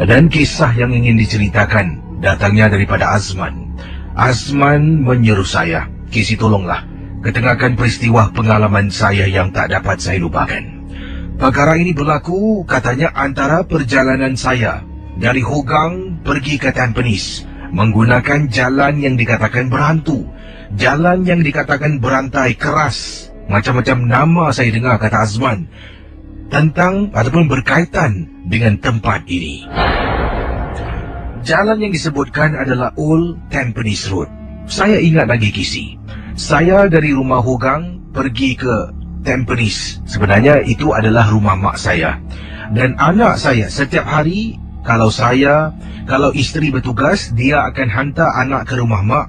Dan kisah yang ingin diceritakan datangnya daripada Azman. Azman menyeru saya, Kisi tolonglah, ketengahkan peristiwa pengalaman saya yang tak dapat saya lupakan. Perkara ini berlaku katanya antara perjalanan saya dari Hogang pergi ke Tampines menggunakan jalan yang dikatakan berhantu, jalan yang dikatakan berantai keras. Macam-macam nama saya dengar kata Azman tentang ataupun berkaitan dengan tempat ini. Jalan yang disebutkan adalah Old Tampines Road. Saya ingat lagi Kisi, saya dari rumah Hogang pergi ke Tampines. Sebenarnya itu adalah rumah mak saya. Dan anak saya setiap hari, kalau isteri bertugas, dia akan hantar anak ke rumah mak.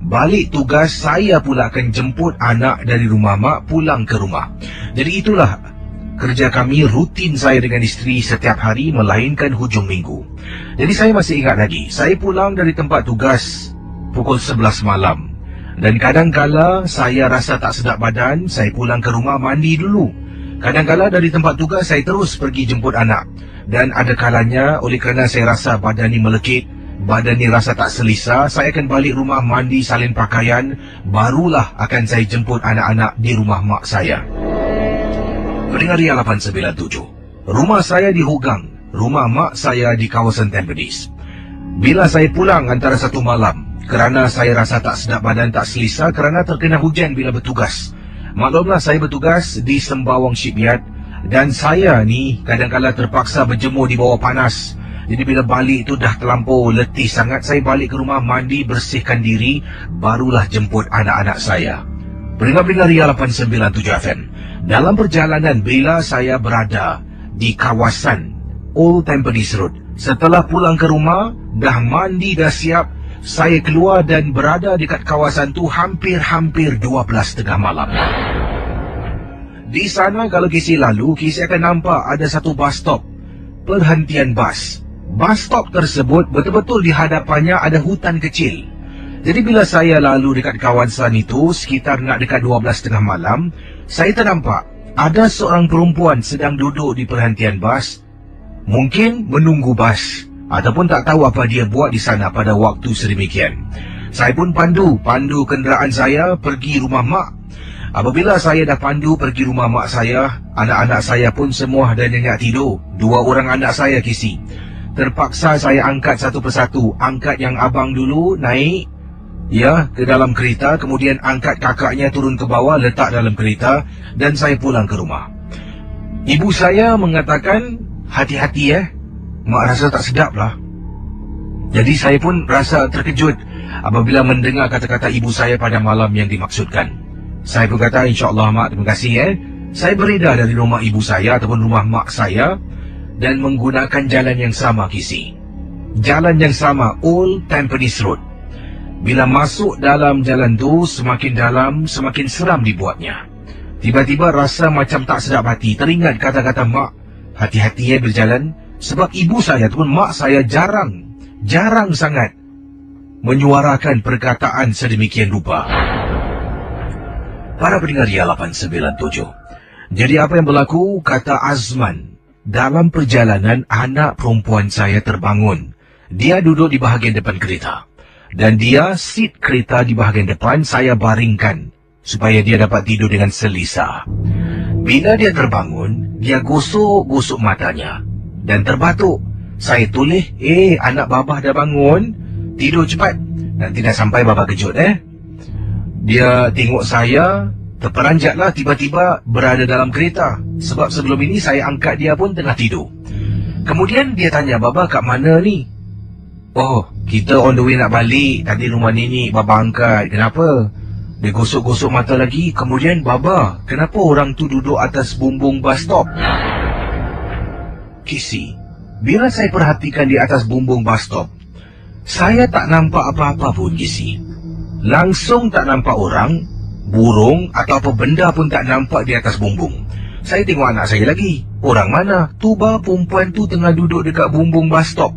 Balik tugas, saya pula akan jemput anak dari rumah mak pulang ke rumah. Jadi itulah kerja kami, rutin saya dengan isteri setiap hari melainkan hujung minggu. Jadi saya masih ingat lagi, saya pulang dari tempat tugas pukul 11 malam. Dan kadang-kala saya rasa tak sedap badan, saya pulang ke rumah mandi dulu. Kadang-kala dari tempat tugas saya terus pergi jemput anak. Dan ada kalanya oleh kerana saya rasa badan ni melekit, badan ni rasa tak selesa, saya akan balik rumah mandi salin pakaian, barulah akan saya jemput anak-anak di rumah mak saya. Pendengar Ria 897, rumah saya di Hogang, rumah mak saya di kawasan Tampines. Bila saya pulang antara satu malam, kerana saya rasa tak sedap badan, tak selesa kerana terkena hujan bila bertugas. Maklumlah saya bertugas di Sembawang Shipyard dan saya ni kadang-kadang terpaksa berjemur di bawah panas. Jadi bila balik tu dah terlampau letih sangat, saya balik ke rumah mandi, bersihkan diri, barulah jemput anak-anak saya. Pendengar-pendengar Ria 897 FM, dalam perjalanan bila saya berada di kawasan Old Tampines Road, setelah pulang ke rumah, dah mandi, dah siap, saya keluar dan berada dekat kawasan tu hampir 12:30 malam. Di sana kalau Kisi lalu, Kisi akan nampak ada satu bus stop, perhentian bas. Bus stop tersebut betul-betul di hadapannya ada hutan kecil. Jadi bila saya lalu dekat kawasan itu sekitar nak dekat 12:30 malam, saya ternampak ada seorang perempuan sedang duduk di perhentian bas, mungkin menunggu bas ataupun tak tahu apa dia buat di sana pada waktu sedemikian. Saya pun pandu kenderaan saya pergi rumah mak. Apabila saya dah pandu pergi rumah mak saya, anak-anak saya pun semua dah nyenyak tidur. 2 orang anak saya Kisi. Terpaksa saya angkat satu persatu. Angkat yang abang dulu naik ke dalam kereta, kemudian angkat kakaknya turun ke bawah, letak dalam kereta, dan saya pulang ke rumah. Ibu saya mengatakan, hati-hati mak rasa tak sedap lah. Jadi saya pun rasa terkejut apabila mendengar kata-kata ibu saya pada malam yang dimaksudkan. Saya pun kata, insyaAllah mak, terima kasih Saya beredar dari rumah ibu saya ataupun rumah mak saya dan menggunakan jalan yang sama Kisi. Jalan yang sama, Old Tampines Road. Bila masuk dalam jalan tu, semakin dalam, semakin seram dibuatnya. Tiba-tiba rasa macam tak sedap hati. Teringat kata-kata mak, hati-hati berjalan. Sebab ibu saya ataupun mak saya jarang sangat menyuarakan perkataan sedemikian rupa. Para pendengar Ria 897, jadi apa yang berlaku? Kata Azman, dalam perjalanan anak perempuan saya terbangun. Dia duduk di bahagian depan kereta. Dan dia seat kereta di bahagian depan, saya baringkan supaya dia dapat tidur dengan selesa. Bila dia terbangun, dia gosok matanya dan terbatuk. Saya tulis, anak babah dah bangun, tidur cepat, nanti dah sampai babah kejut Dia tengok saya, terperanjatlah tiba-tiba berada dalam kereta. Sebab sebelum ini saya angkat dia pun tengah tidur. Kemudian dia tanya, babah kat mana ni? Oh, kita on the way nak balik. Tadi rumah nenek baba angkat. Kenapa? Dia gosok-gosok mata lagi. Kemudian, baba, kenapa orang tu duduk atas bumbung bus stop? Kisi, bila saya perhatikan di atas bumbung bus stop, saya tak nampak apa-apa pun Kisi. Langsung tak nampak orang, burung atau apa benda pun tak nampak di atas bumbung. Saya tengok anak saya lagi. Orang mana? Tuba perempuan tu tengah duduk dekat bumbung bus stop.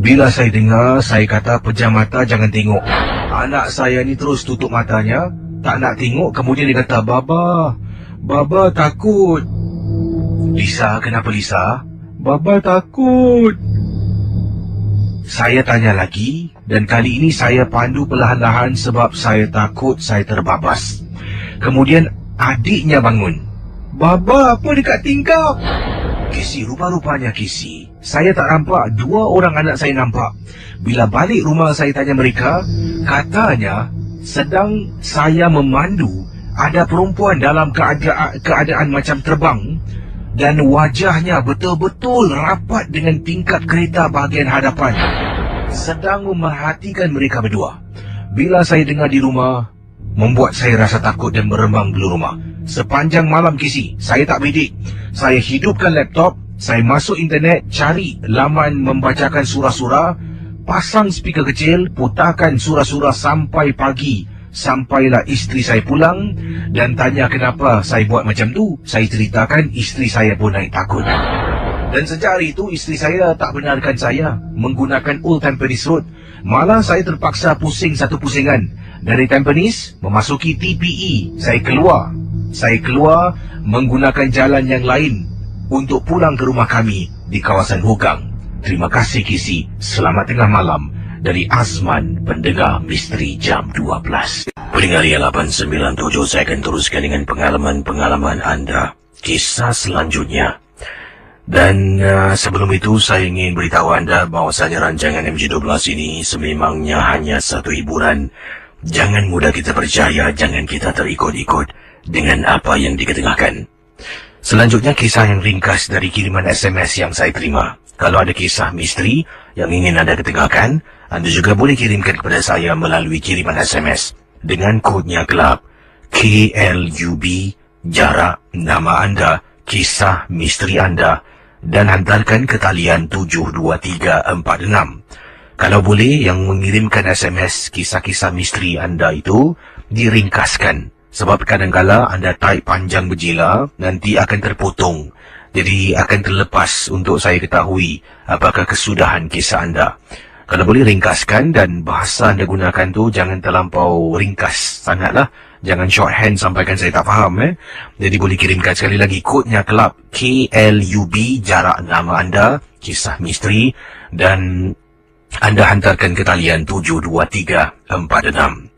Bila saya dengar, saya kata pejam mata, jangan tengok. Anak saya ni terus tutup matanya, tak nak tengok. Kemudian dia kata, Baba takut. Lisa, kenapa Lisa? Baba takut. Saya tanya lagi dan kali ini saya pandu perlahan-lahan sebab saya takut saya terbabas. Kemudian adiknya bangun. "Baba, apa dekat tingkap?" Kisi, rupa-rupanya Kisi, saya tak nampak, 2 orang anak saya nampak. Bila balik rumah saya tanya mereka, katanya sedang saya memandu, ada perempuan dalam keadaan macam terbang dan wajahnya betul-betul rapat dengan tingkap kereta bahagian hadapan, sedang memerhatikan mereka berdua. Bila saya dengar di rumah, membuat saya rasa takut dan meremang bulu rumah. Sepanjang malam Kisi, saya tak bidik. Saya hidupkan laptop, saya masuk internet, cari laman membacakan surah-surah, pasang speaker kecil, putarkan surah-surah sampai pagi. Sampailah isteri saya pulang dan tanya kenapa saya buat macam tu. Saya ceritakan, isteri saya pun naik takut. Dan sejak hari itu, isteri saya tak benarkan saya menggunakan Old Tampines Road. Malah saya terpaksa pusing satu pusingan. Dari Tampines, memasuki TPE. Saya keluar menggunakan jalan yang lain untuk pulang ke rumah kami di kawasan Hogang. Terima kasih Kisi. Selamat tengah malam. Dari Azman, pendengar Misteri Jam 12. Pendengar Ria 897, saya akan teruskan dengan pengalaman-pengalaman anda. Kisah selanjutnya. Dan sebelum itu, saya ingin beritahu anda bahawasanya rancangan MG12 ini sememangnya hanya satu hiburan. Jangan mudah kita percaya, jangan kita terikut-ikut dengan apa yang diketengahkan. Selanjutnya, kisah yang ringkas dari kiriman SMS yang saya terima. Kalau ada kisah misteri yang ingin anda ketengahkan, anda juga boleh kirimkan kepada saya melalui kiriman SMS dengan kodnya gelap KLUB, jarak, nama anda, kisah misteri anda, dan hantarkan ke talian 72346. Kalau boleh, yang mengirimkan SMS kisah-kisah misteri anda itu diringkaskan. Sebab kadang-kala anda type panjang berjila, nanti akan terpotong. Jadi akan terlepas untuk saya ketahui apakah kesudahan kisah anda. Kalau boleh ringkaskan, dan bahasa anda gunakan tu jangan terlampau ringkas sangatlah. Jangan shorthand sampaikan saya tak faham. Jadi boleh kirimkan sekali lagi kodnya kelab KLUB, jarak nama anda, kisah misteri, dan anda hantarkan ke talian 72346.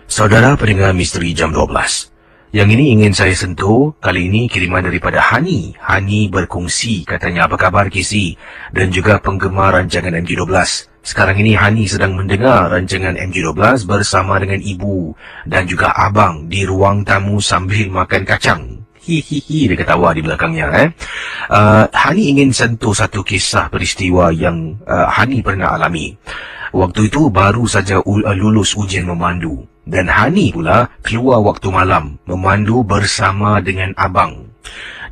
Saudara pendengar Misteri Jam 12, yang ini ingin saya sentuh. Kali ini kiriman daripada Hani. Hani berkongsi, katanya, apa kabar Kisi dan juga penggemar rancangan MG12. Sekarang ini Hani sedang mendengar rancangan MG12 bersama dengan ibu dan juga abang di ruang tamu sambil makan kacang. Hihihi, dia ketawa di belakangnya. Hani ingin sentuh satu kisah peristiwa yang Hani pernah alami. Waktu itu baru saja lulus ujian memandu. Dan Hani pula keluar waktu malam memandu bersama dengan abang.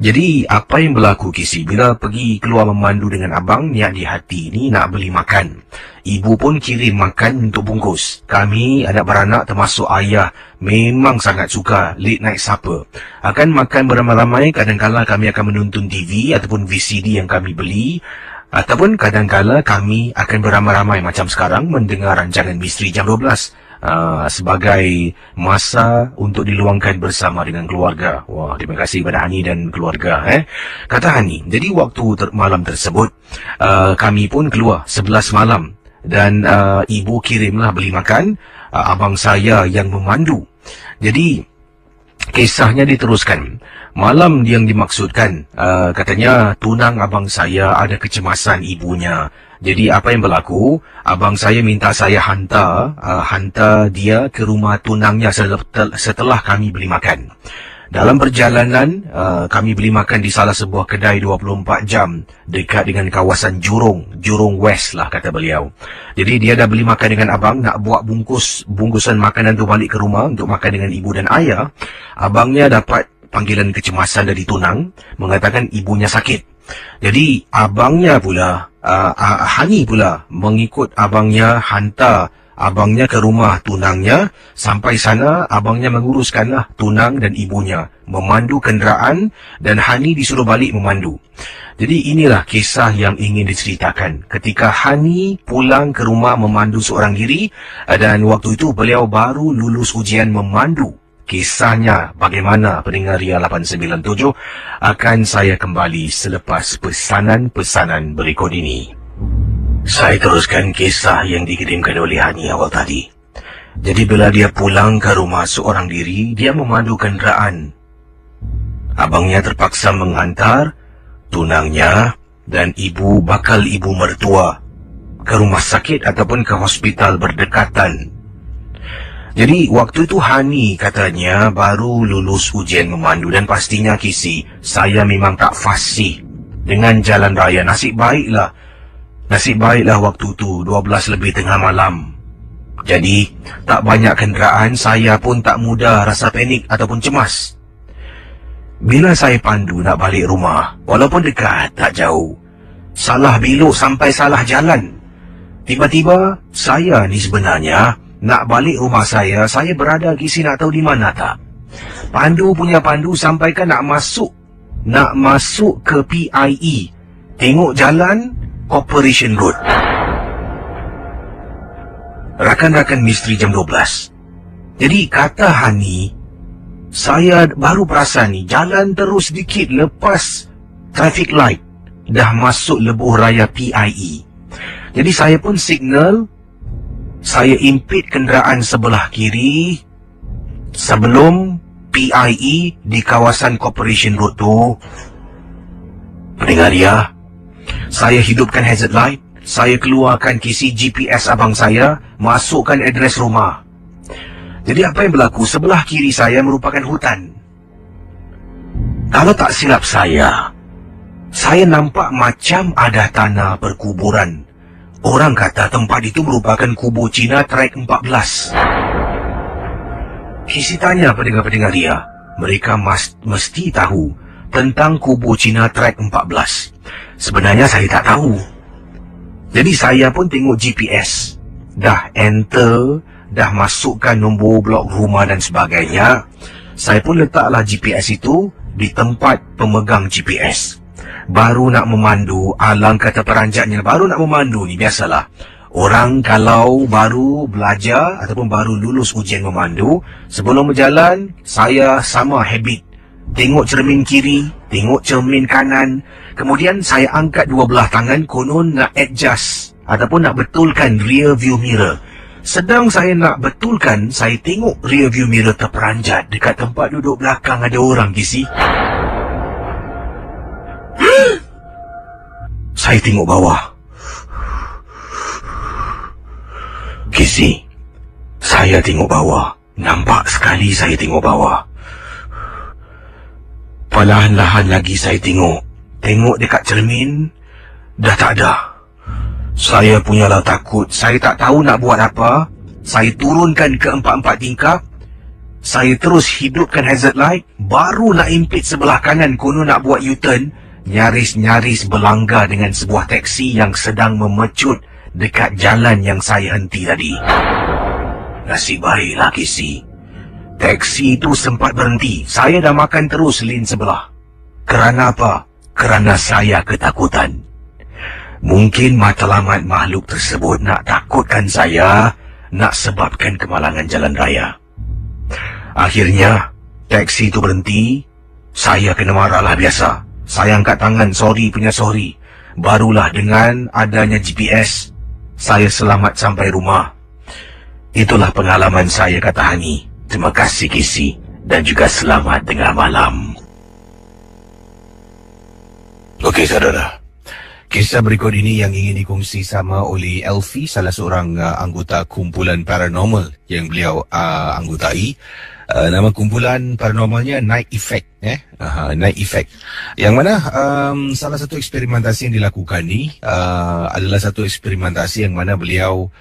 Jadi apa yang berlaku Kisi? Bila pergi keluar memandu dengan abang, niat di hati ni nak beli makan. Ibu pun kirim makan untuk bungkus. Kami anak beranak termasuk ayah memang sangat suka late night supper. Akan makan beramai-ramai, kadang-kala kami akan menonton TV ataupun VCD yang kami beli. Ataupun kadang-kala kami akan beramai-ramai macam sekarang mendengar rancangan Misteri Jam 12. Sebagai masa untuk diluangkan bersama dengan keluarga. Wah, terima kasih kepada Hani dan keluarga. Kata Hani, jadi waktu malam tersebut, kami pun keluar 11 malam. Dan ibu kirimlah beli makan, abang saya yang memandu. Jadi, kisahnya diteruskan. Malam yang dimaksudkan, katanya tunang abang saya ada kecemasan ibunya. Jadi apa yang berlaku, abang saya minta saya hantar dia ke rumah tunangnya setelah kami beli makan. Dalam perjalanan, kami beli makan di salah sebuah kedai 24 jam dekat dengan kawasan Jurong West lah kata beliau. Jadi dia dah beli makan dengan abang, nak buat bungkusan makanan tu balik ke rumah untuk makan dengan ibu dan ayah. Abangnya dapat panggilan kecemasan dari tunang, mengatakan ibunya sakit. Jadi abangnya pula, Hani pula mengikut abangnya, hantar abangnya ke rumah tunangnya. Sampai sana abangnya menguruskanlah tunang dan ibunya, memandu kenderaan, dan Hani disuruh balik memandu. Jadi inilah kisah yang ingin diceritakan. Ketika Hani pulang ke rumah memandu seorang diri, dan waktu itu beliau baru lulus ujian memandu. Kisahnya bagaimana pendengar Ria 897 akan saya kembali selepas pesanan-pesanan berikut ini. Saya teruskan kisah yang dikirimkan oleh Hani awal tadi. Jadi bila dia pulang ke rumah seorang diri, dia memandu kenderaan. Abangnya terpaksa menghantar tunangnya dan bakal ibu mertua ke rumah sakit ataupun ke hospital berdekatan. Jadi waktu itu Hani katanya baru lulus ujian memandu dan pastinya Kisi, saya memang tak fasih dengan jalan raya. Nasib baiklah waktu itu 12 lebih tengah malam. Jadi tak banyak kenderaan, saya pun tak mudah rasa panik ataupun cemas. Bila saya pandu nak balik rumah, walaupun dekat tak jauh, salah belok sampai salah jalan. Tiba-tiba saya ni sebenarnya nak balik rumah saya berada Kisi, nak tahu di mana tak? Pandu sampaikan nak masuk ke PIE. Tengok jalan Corporation Road. Rakan-rakan misteri jam 12. Jadi kata Hani, saya baru perasan ni jalan terus sedikit lepas traffic light dah masuk lebuh raya PIE. Jadi saya pun signal, saya impit kenderaan sebelah kiri sebelum PIE di kawasan Corporation Road tu. Pendengar ya, saya hidupkan hazard light, saya keluarkan kisi GPS abang saya, masukkan adres rumah. Jadi apa yang berlaku, sebelah kiri saya merupakan hutan. Kalau tak silap saya nampak macam ada tanah perkuburan. Orang kata tempat itu merupakan kubur Cina trek 14. Kisi tanya pendengar-pendengar dia, mereka mesti tahu tentang kubur Cina trek 14. Sebenarnya saya tak tahu. Jadi saya pun tengok GPS. Dah enter, dah masukkan nombor blok rumah dan sebagainya. Saya pun letaklah GPS itu di tempat pemegang GPS. Baru nak memandu, alangkah terperanjatnya. Baru nak memandu ni, biasalah orang kalau baru belajar ataupun baru lulus ujian memandu, sebelum berjalan, saya sama habit. Tengok cermin kiri, tengok cermin kanan. Kemudian saya angkat dua belah tangan, konon nak adjust ataupun nak betulkan rear view mirror. Sedang saya nak betulkan, saya tengok rear view mirror terperanjat. Dekat tempat duduk belakang ada orang, Kisi. Saya tengok bawah. Kisi, saya tengok bawah. Nampak sekali saya tengok bawah. Perlahan-lahan lagi saya tengok. Tengok dekat cermin, dah tak ada. Saya punyalah takut. Saya tak tahu nak buat apa. Saya turunkan ke 4 tingkap. Saya terus hidupkan hazard light. Baru nak impit sebelah kanan, konon nak buat U-turn. Nyaris-nyaris berlanggar dengan sebuah teksi yang sedang memecut dekat jalan yang saya henti tadi. Nasib baiklah, Kisi. Teksi itu sempat berhenti. Saya dah makan terus lane sebelah. Kerana apa? Kerana saya ketakutan. Mungkin matlamat makhluk tersebut nak takutkan saya, nak sebabkan kemalangan jalan raya. Akhirnya, teksi itu berhenti. Saya kena marahlah biasa. Saya angkat tangan, sorry punya sorry. Barulah dengan adanya GPS, saya selamat sampai rumah. Itulah pengalaman saya, kata Hani. Terima kasih, Kisi. Dan juga selamat tengah malam. Okey, saudara. Kisah berikut ini yang ingin dikongsi sama oleh Elfie, salah seorang anggota kumpulan paranormal yang beliau anggotai. Nama kumpulan paranormalnya Night Effect. Night Effect. Yang mana salah satu eksperimentasi yang dilakukan ni adalah satu eksperimentasi yang mana beliau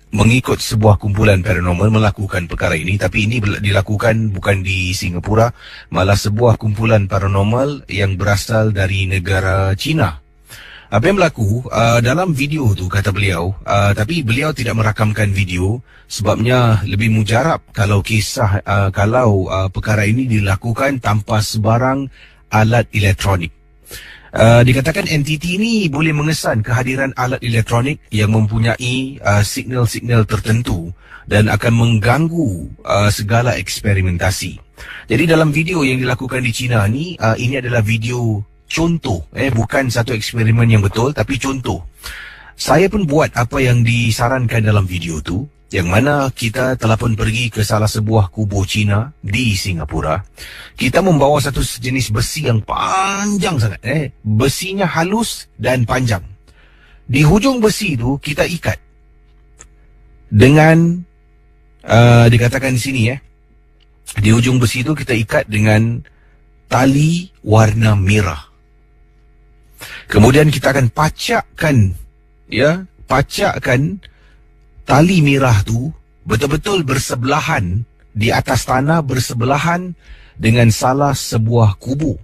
mengikut sebuah kumpulan paranormal melakukan perkara ini, tapi ini dilakukan bukan di Singapura, malah sebuah kumpulan paranormal yang berasal dari negara China. Apa yang berlaku dalam video tu, kata beliau, tapi beliau tidak merakamkan video sebabnya lebih mujarab kalau perkara ini dilakukan tanpa sebarang alat elektronik. Dikatakan entiti ini boleh mengesan kehadiran alat elektronik yang mempunyai signal-signal tertentu dan akan mengganggu segala eksperimentasi. Jadi dalam video yang dilakukan di China ni, ini adalah video contoh, bukan satu eksperimen yang betul, tapi contoh. Saya pun buat apa yang disarankan dalam video tu, yang mana kita telah pun pergi ke salah sebuah kubur Cina di Singapura. Kita membawa satu jenis besi yang panjang sangat, besinya halus dan panjang. Di hujung besi tu kita ikat dengan dikatakan di sini di hujung besi tu kita ikat dengan tali warna merah. Kemudian kita akan pacakkan tali merah tu betul-betul bersebelahan di atas tanah, bersebelahan dengan salah sebuah kubur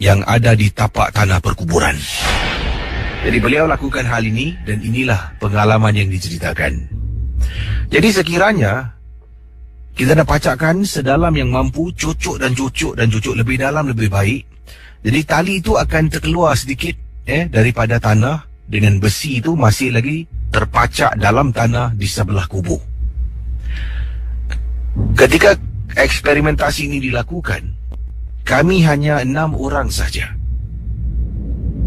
yang ada di tapak tanah perkuburan. Jadi beliau lakukan hal ini dan inilah pengalaman yang diceritakan. Jadi sekiranya kita nak pacakkan sedalam yang mampu, cucuk dan cucuk lebih dalam lebih baik. Jadi tali itu akan terkeluar sedikit daripada tanah, dengan besi itu masih lagi terpacak dalam tanah di sebelah kubur. Ketika eksperimentasi ini dilakukan, kami hanya 6 orang saja.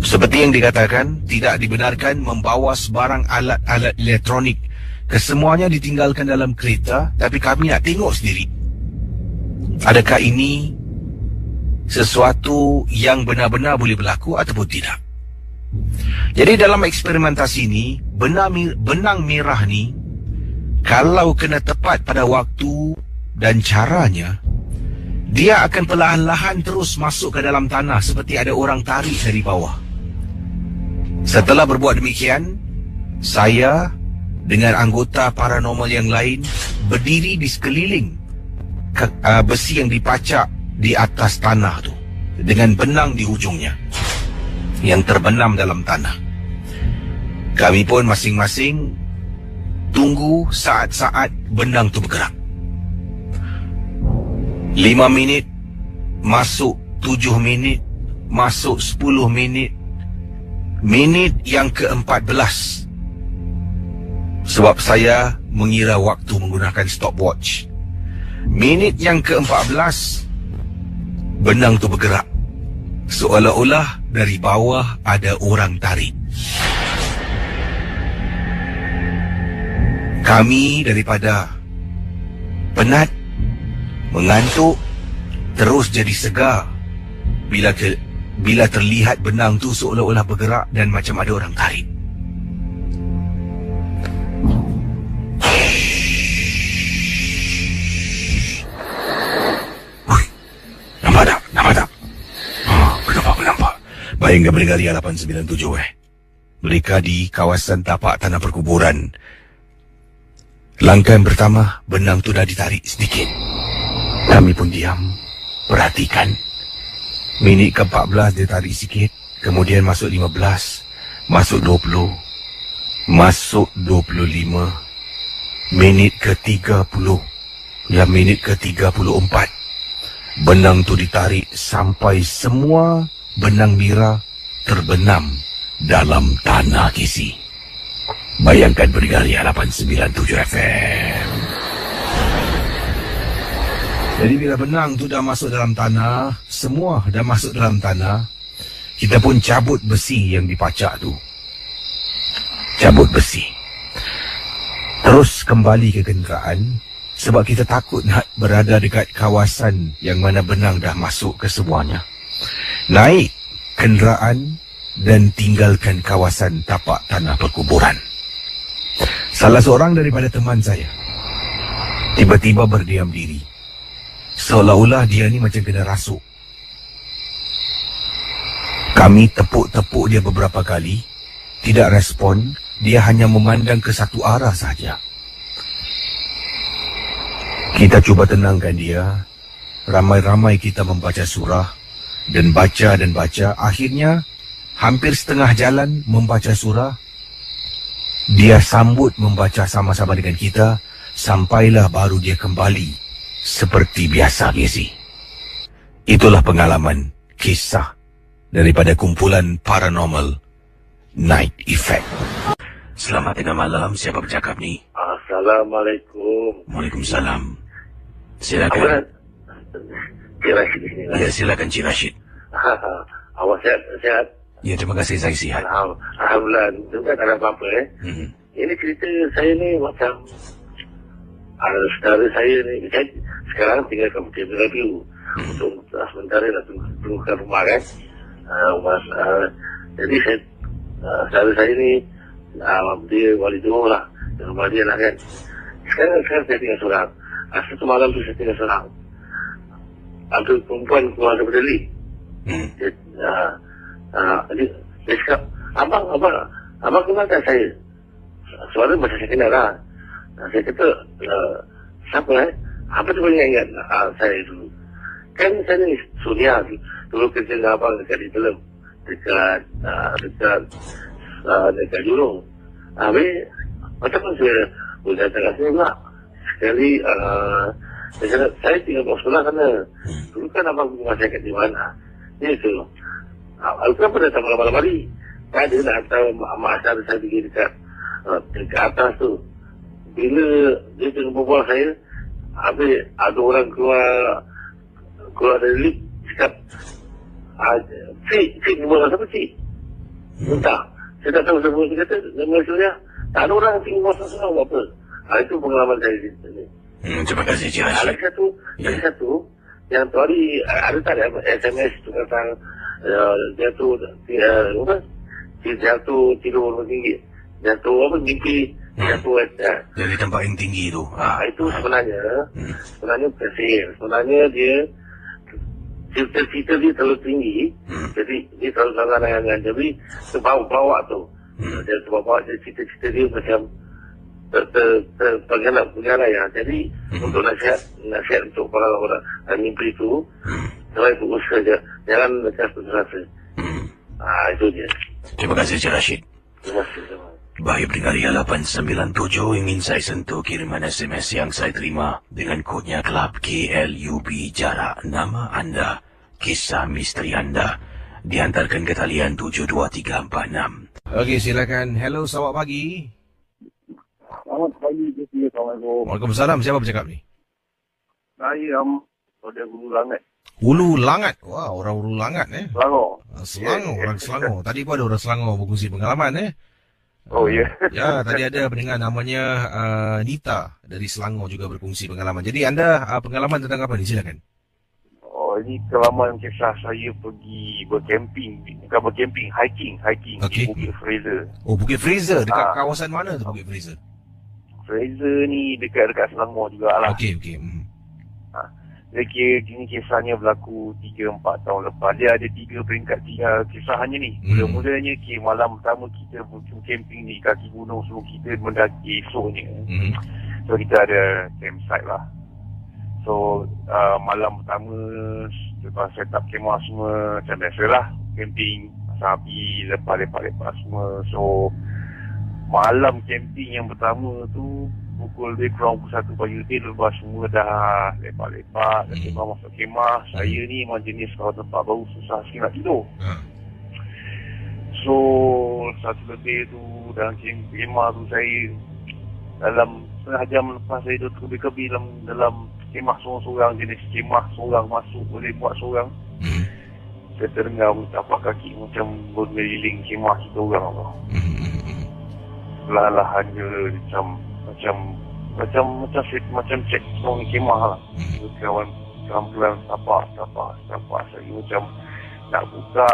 Seperti yang dikatakan, tidak dibenarkan membawa sebarang alat-alat elektronik. Kesemuanya ditinggalkan dalam kereta, tapi kami nak tengok sendiri. Adakah ini sesuatu yang benar-benar boleh berlaku ataupun tidak? Jadi dalam eksperimentasi ini, benang merah ni, kalau kena tepat pada waktu dan caranya, dia akan perlahan-lahan terus masuk ke dalam tanah seperti ada orang tarik dari bawah. Setelah berbuat demikian, saya dengan anggota paranormal yang lain berdiri di sekeliling besi yang dipacak di atas tanah tu dengan benang di hujungnya yang terbenam dalam tanah. Kami pun masing-masing tunggu saat-saat benang tu bergerak. 5 minit, masuk 7 minit, masuk 10 minit, minit yang ke-14. Sebab saya mengira waktu menggunakan stopwatch. Minit yang ke-14, benang tu bergerak. Seolah-olah dari bawah ada orang tarik. Kami daripada penat, mengantuk, terus jadi segar bila terlihat benang tu seolah-olah bergerak dan macam ada orang tarik. Nampak tak? Nampak. Bayangkan Brigadier 897 Mereka di kawasan tapak tanah perkuburan. Langkah yang pertama, benang tu dah ditarik sedikit. Kami pun diam, perhatikan. Minit ke-14 dia tarik sikit, kemudian masuk 15, masuk 20, masuk 25, minit ke-30, minit ke-34. Benang tu ditarik sampai semua benang merah terbenam dalam tanah kisi. Bayangkan Brigadier 897 FM. Jadi bila benang tu dah masuk dalam tanah, semua dah masuk dalam tanah, kita pun cabut besi yang dipacak tu. Cabut besi. Terus kembali ke kenderaan, sebab kita takut nak berada dekat kawasan yang mana benang dah masuk ke semuanya. Naik kenderaan dan tinggalkan kawasan tapak tanah perkuburan. Salah seorang daripada teman saya tiba-tiba berdiam diri, seolah-olah dia ni macam kena rasuk. Kami tepuk-tepuk dia beberapa kali, tidak respon. Dia hanya memandang ke satu arah saja. Kita cuba tenangkan dia. Ramai-ramai kita membaca surah dan baca. Akhirnya hampir setengah jalan membaca surah, dia sambut membaca sama-sama dengan kita, sampailah baru dia kembali seperti biasa, Gizi. Itulah pengalaman kisah daripada kumpulan paranormal Night Effect. Selamat tengah malam, siapa bercakap ni? Assalamualaikum. Waalaikumsalam. Silakan. Cik Rashid di sini. Ya, silakan Cik Rashid. Awak sihat? Ya, terima kasih, saya sihat. Alhamdulillah, itu kan tak ada apa-apa Ini cerita saya ni macam saudara saya ni, saya sekarang tinggal kat Bukit Berabiu untuk sementara nak tunggukan rumah kan. Jadi saya saudara saya ni dia wali Johor lah, rumah dia lah kan. Sekarang saya tinggal seorang. Satu malam tu saya tinggal seorang. Ada perempuan keluar daripada lift. Dia cakap, abang kenal tak saya? Suara macam saya kenal lah. Saya kata, siapa apa tu boleh ingat saya dulu? Kan saya ni Suria dulu kerja dengan abang dekat di dalam dekat Jurong. Habis macam mana saya boleh datang kat sini pula? Sekali saya kata, saya tinggal bawah sekolah sana. Dulu kan abang rumah saya kat di mana? Dia tu kenapa datang malam-malam hari? Kan dia nak hantar mak saya pergi dekat atas tu. Bila dia tengah berbual saya, habis ada orang keluar dari lift, cakap, Cik, ni buat siapa Cik? Entah. Saya tak tahu siapa dia kata, nama Suria. Tak ada orang tinggal buat sesuatu buat apa. Itu pengalaman saya di sini. Terima kasih, Cik Rashid. Lagi satu, yang tu hari, ada tak ada SMS tu tentang jatuh tidur tinggi. Jatuh mimpi jatuh dari tempat yang tinggi tu. Itu sebenarnya pesir. Sebenarnya dia cerita dia terlalu tinggi. Jadi dia terlalu sangat-sangat. Jadi terbawa tu. Dia terbawa cerita-cerita dia macam terpengaruh ya. Jadi untuk nasihat untuk orang-orang mimpi itu, selain berusaha je, jangan lekas putus asa. Itu dia. Terima kasih, Cik Rashid. Terima kasih. Bahaya pendengar 897 ingin saya sentuh kiriman SMS yang saya terima dengan kodnya Kelab KLUB, jarak nama anda, kisah misteri anda dihantarkan ke talian 72346. Okey, silakan. Hello, selamat pagi. Selamat pagi, Assalamualaikum. Waalaikumsalam. Siapa bercakap ni? Saya dari Hulu Langat. Hulu Langat. Wah, orang Hulu Langat Selangor. Selangor, orang Selangor. Tadi pun ada orang Selangor berkongsi pengalaman Oh ya. Ya, tadi ada pendengar namanya Nita dari Selangor juga berkongsi pengalaman. Jadi anda pengalaman tentang apa ni? Silakan. Oh, ini pengalaman kisah saya pergi bercamping. Bukan bercamping, hiking Okay. di Bukit Fraser. Oh, Bukit Fraser. Dekat kawasan mana tu Bukit Fraser? Fraser ni dekat Selangor jugalah. Okey. Dia kira ini kisahnya berlaku 3-4 tahun lepas. Dia ada 3 peringkat kisahnya ni. Mula-mulanya malam pertama kita camping di kaki gunung, so kita mendaki esoknya. So kita ada campsite lah. So malam pertama lepas set up kemah semua macam biasa lah. Camping, pasang api, lepak semua. So malam camping yang pertama tu pukul lebih kurang pukul 1 pagi lebih, lepas semua dah lepak-lepak, kemah masuk kemah. Saya ni memang jenis kalau tempat baru susah sikit nak tidur. So 1 lebih tu dalam kemah tu saya dalam setengah jam lepas saya duduk kebi-kebi dalam kemah seorang-seorang, jenis kemah seorang masuk boleh buat seorang. Saya terdengar tapak kaki macam berkeliling kemah kita orang tu. Perlahan-lahan je macam cek semua kemah lah. Kawan pelan tapak saya macam nak buka,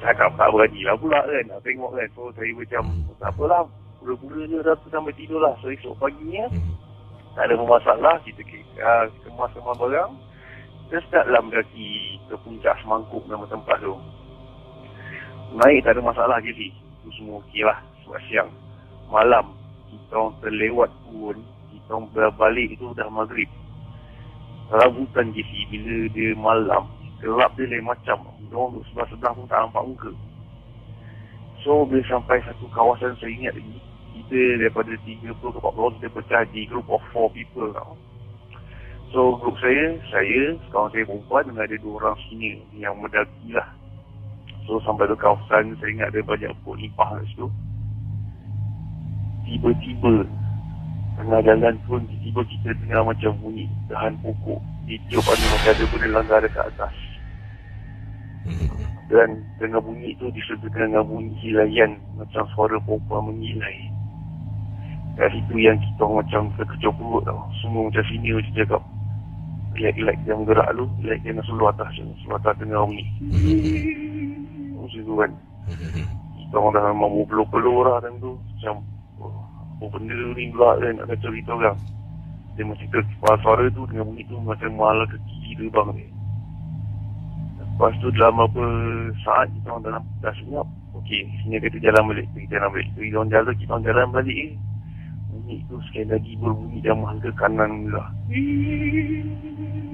tak berani lah pula kan, nak tengok kan. So saya macam tak apalah, pura-pura je dah sampai tidur lah. So esok paginya tak ada masalah, kita kemas barang, kita startlah mendaki ke puncak semangkuk nama tempat tu. Naik tak ada masalah je sih, tu semua okey lah. Sebab siang malam kita orang terlewat pun, kita orang berbalik itu dah maghrib. Rambutan je sih, bila dia malam gelap dia lain macam, orang duduk sebelah-sebelah pun tak nampak muka. So bila sampai satu kawasan, saya ingat lagi, kita daripada 30 ke 40 kita pecah di group of 4 people tau. So group saya, kawan saya perempuan dengan ada 2 orang senior yang mendaki lah. So sampai ke kawasan, saya ingat ada banyak pokok nipah kat situ. Tiba-tiba tengah jalan pun, tiba-tiba kita dengar macam bunyi dahan pokok ditiup, macam ada benda langgar dekat atas. Dan tengah bunyi tu disertakan dengan bunyi hilaian macam suara perempuan mengilai. Kat situ yang kita macam terkecoh perut tau. Semua macam sini macam cakap light yang bergerak tu, light yang seluar atas tengah bunyi. Macam tu kan. Kita orang dah memang berpeluh-peluh lah time tu. Macam benda ni pula kan nak kacau kita orang. Dia macam suara tu dengan bunyi tu macam malah ke kiri terbang ni. Lepas tu dalam beberapa saat kita orang dah senyap. Okey, sini kita jalan balik. Kita orang jalan balik bunyi tu sekali lagi berbunyi jamah ke kanan pula.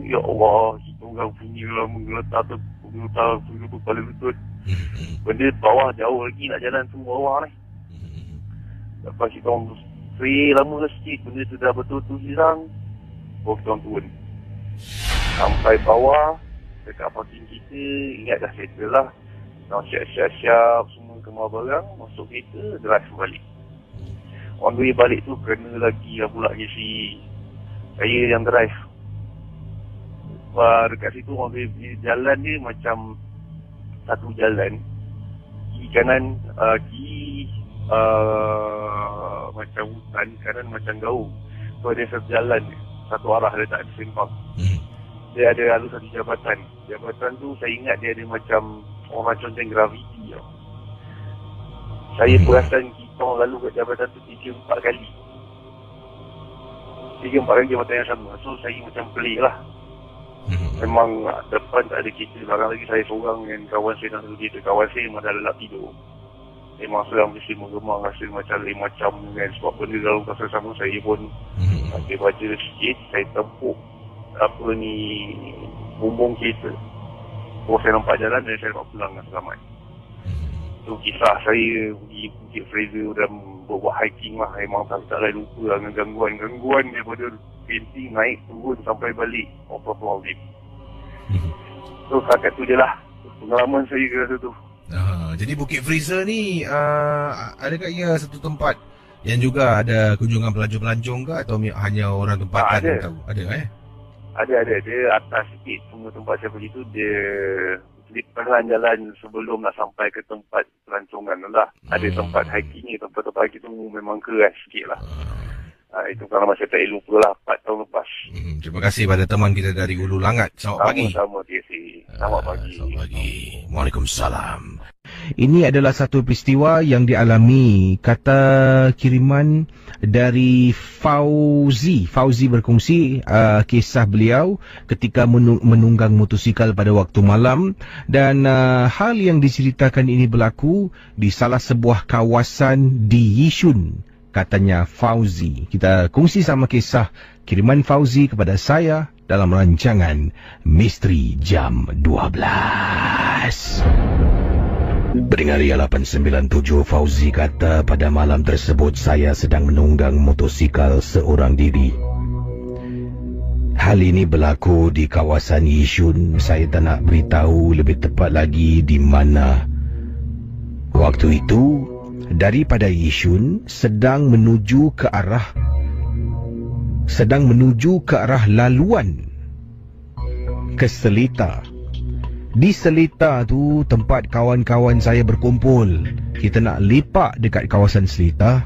Ya Allah, kita orang bunyi lah menggeletar kepala lutut. Benda bawah jauh lagi nak jalan tu bawah ni. Lepas kita orang free lama sikit, benda tu dah betul-betul hilang. Baru kita orang turun. Sampai bawah, dekat parking kita, ingat dah settle lah. Kita siap-siap semua kemas barang, masuk kereta, drive balik. On the way balik tu kena lagi lah pula si saya yang drive. Dekat situ on the way jalan dia macam satu jalan. Kiri kanan, macam hutan, kanan macam gaung. So ada satu jalan, satu arah, dia tak ada sempang. Dia ada lalu satu jabatan. Jabatan tu saya ingat dia ada macam orang macam graviti tau. Saya perasan kita lalu kat jabatan tu 3-4 kali. 3-4 kali jabatan yang sama. So saya macam pelik lah. Memang depan tak ada kereta. Sekarang lagi saya seorang dengan kawan saya nak kereta. Kawan saya memang dah lelap tidur. Memang seorang mesti mengemang, rasa macam lain macam kan. Sebab benda dalam kawasan sama saya pun ada baca sikit. Saya tempuk bumbung kereta. Oh, saya nampak jalan dan saya dapat pulang dengan selamat. Itu kisah saya pergi Bukit Fraser dan buat hiking lah. Memang tak lupa lah dengan gangguan daripada painting naik turun sampai balik. So setakat tu je lah pengalaman saya ke rasa tu. Jadi Bukit Fraser ni adakah ia satu tempat yang juga ada kunjungan pelancong-pelancong ke atau hanya orang tempatan yang tahu? Ada. Dia atas sikit. Semua tempat saya pergi tu dia di jalan sebelum nak sampai ke tempat pelancongan lah. Ada tempat hiking ni, tempat-tempat hiking tu memang keras sikit lah. Itu kalau masih tak lupa lah 4 tahun lepas. Terima kasih pada teman kita dari Hulu Langat. Selamat pagi. Sama-sama, selamat pagi. Selamat pagi. Waalaikumsalam. Ini adalah satu peristiwa yang dialami, kata kiriman dari Fauzi. Fauzi berkongsi kisah beliau ketika menunggang motosikal pada waktu malam. Dan hal yang diceritakan ini berlaku di salah sebuah kawasan di Yishun, katanya Fauzi. Kita kongsi sama kisah kiriman Fauzi kepada saya dalam rancangan Misteri Jam 12. Pendengar Ria 897, Fauzi kata, pada malam tersebut saya sedang menunggang motosikal seorang diri. Hal ini berlaku di kawasan Yishun. Saya tak nak beritahu lebih tepat lagi di mana. Waktu itu daripada Yishun sedang menuju ke arah laluan ke Seletar. Di Seletar tu tempat kawan-kawan saya berkumpul. Kita nak lepak dekat kawasan Seletar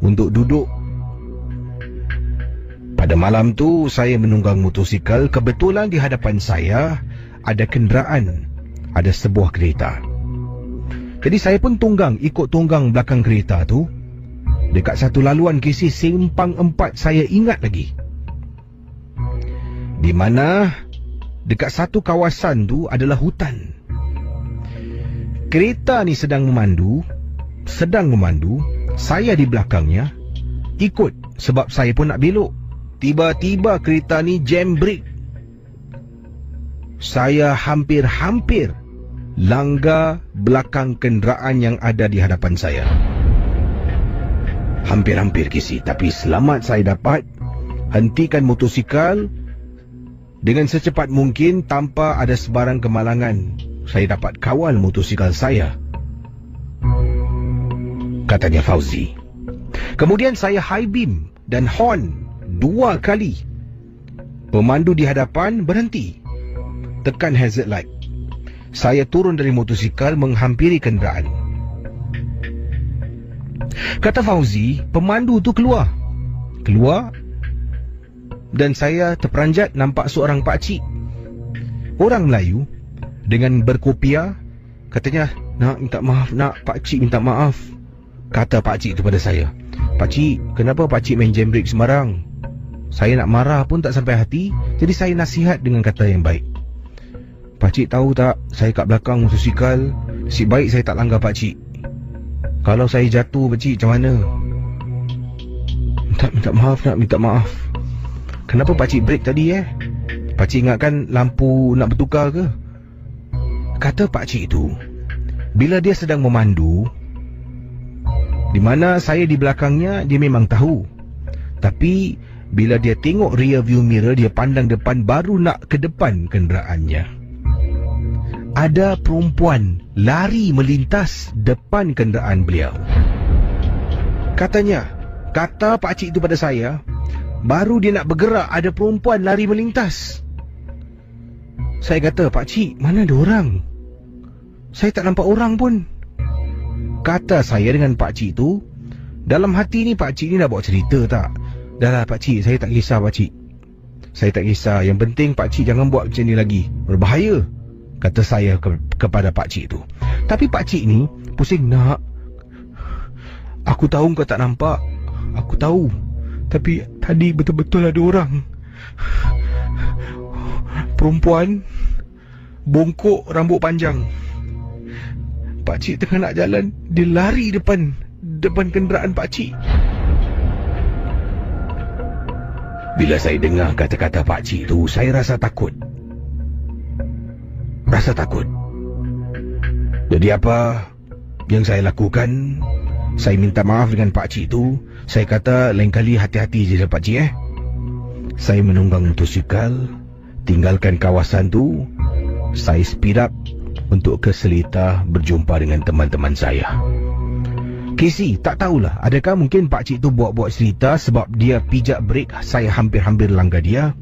untuk duduk. Pada malam tu saya menunggang motosikal. Kebetulan di hadapan saya ada kenderaan, ada sebuah kereta. Jadi saya pun ikut tunggang belakang kereta tu. Dekat satu laluan KC Simpang 4 saya ingat lagi, di mana dekat satu kawasan tu adalah hutan. Kereta ni sedang memandu. Saya di belakangnya ikut sebab saya pun nak belok. Tiba-tiba kereta ni jam brake. Saya hampir langgar belakang kenderaan yang ada di hadapan saya. Hampir kisi, tapi selamat saya dapat hentikan motosikal dengan secepat mungkin tanpa ada sebarang kemalangan. Saya dapat kawal motosikal saya, katanya Fauzi. Kemudian saya high beam dan horn 2 kali. Pemandu di hadapan berhenti, tekan hazard light. Saya turun dari motosikal menghampiri kenderaan. Kata Fauzi, pemandu tu keluar dan saya terperanjat nampak seorang pakcik, orang Melayu dengan berkopiah. Katanya, nak minta maaf nak, pakcik minta maaf. Kata pakcik tu pada saya, pakcik, kenapa pakcik main jam brake sembarang? Saya nak marah pun tak sampai hati, jadi saya nasihat dengan kata yang baik. Pakcik tahu tak, saya kat belakang motosikal, nasib baik saya tak langgar pakcik. Kalau saya jatuh pakcik macam mana? Minta maaf. Kenapa pakcik break tadi Pakcik ingatkan lampu nak bertukar ke? Kata pakcik tu, bila dia sedang memandu, di mana saya di belakangnya, dia memang tahu. Tapi bila dia tengok rear view mirror, dia pandang depan, baru nak ke depan kenderaannya, ada perempuan lari melintas depan kenderaan beliau. Kata pakcik itu pada saya, baru dia nak bergerak, ada perempuan lari melintas. Saya kata, pakcik, mana ada orang? Saya tak nampak orang pun. Kata saya dengan pakcik tu, dalam hati ni pakcik ni nak buat cerita tak? Dah lah pakcik, saya tak kisah pakcik. Saya tak kisah, yang penting pakcik jangan buat macam ni lagi, berbahaya. Kata saya kepada pakcik tu. Tapi pakcik ni pusing, nak, aku tahu kau tak nampak, aku tahu, tapi tadi betul-betul ada orang. Perempuan, bongkok, rambut panjang. Pakcik tengah nak jalan, dia lari depan kenderaan pakcik. Bila saya dengar kata-kata pakcik tu, saya rasa takut. Jadi apa yang saya lakukan? Saya minta maaf dengan pakcik tu. Saya kata, lain kali hati-hati je pakcik Saya menunggang motosikal, tinggalkan kawasan tu. Saya speed up untuk ke Seletar berjumpa dengan teman-teman saya. Casey, tak tahulah, adakah mungkin pakcik tu buat-buat cerita sebab dia pijak brek saya hampir-hampir langgar dia,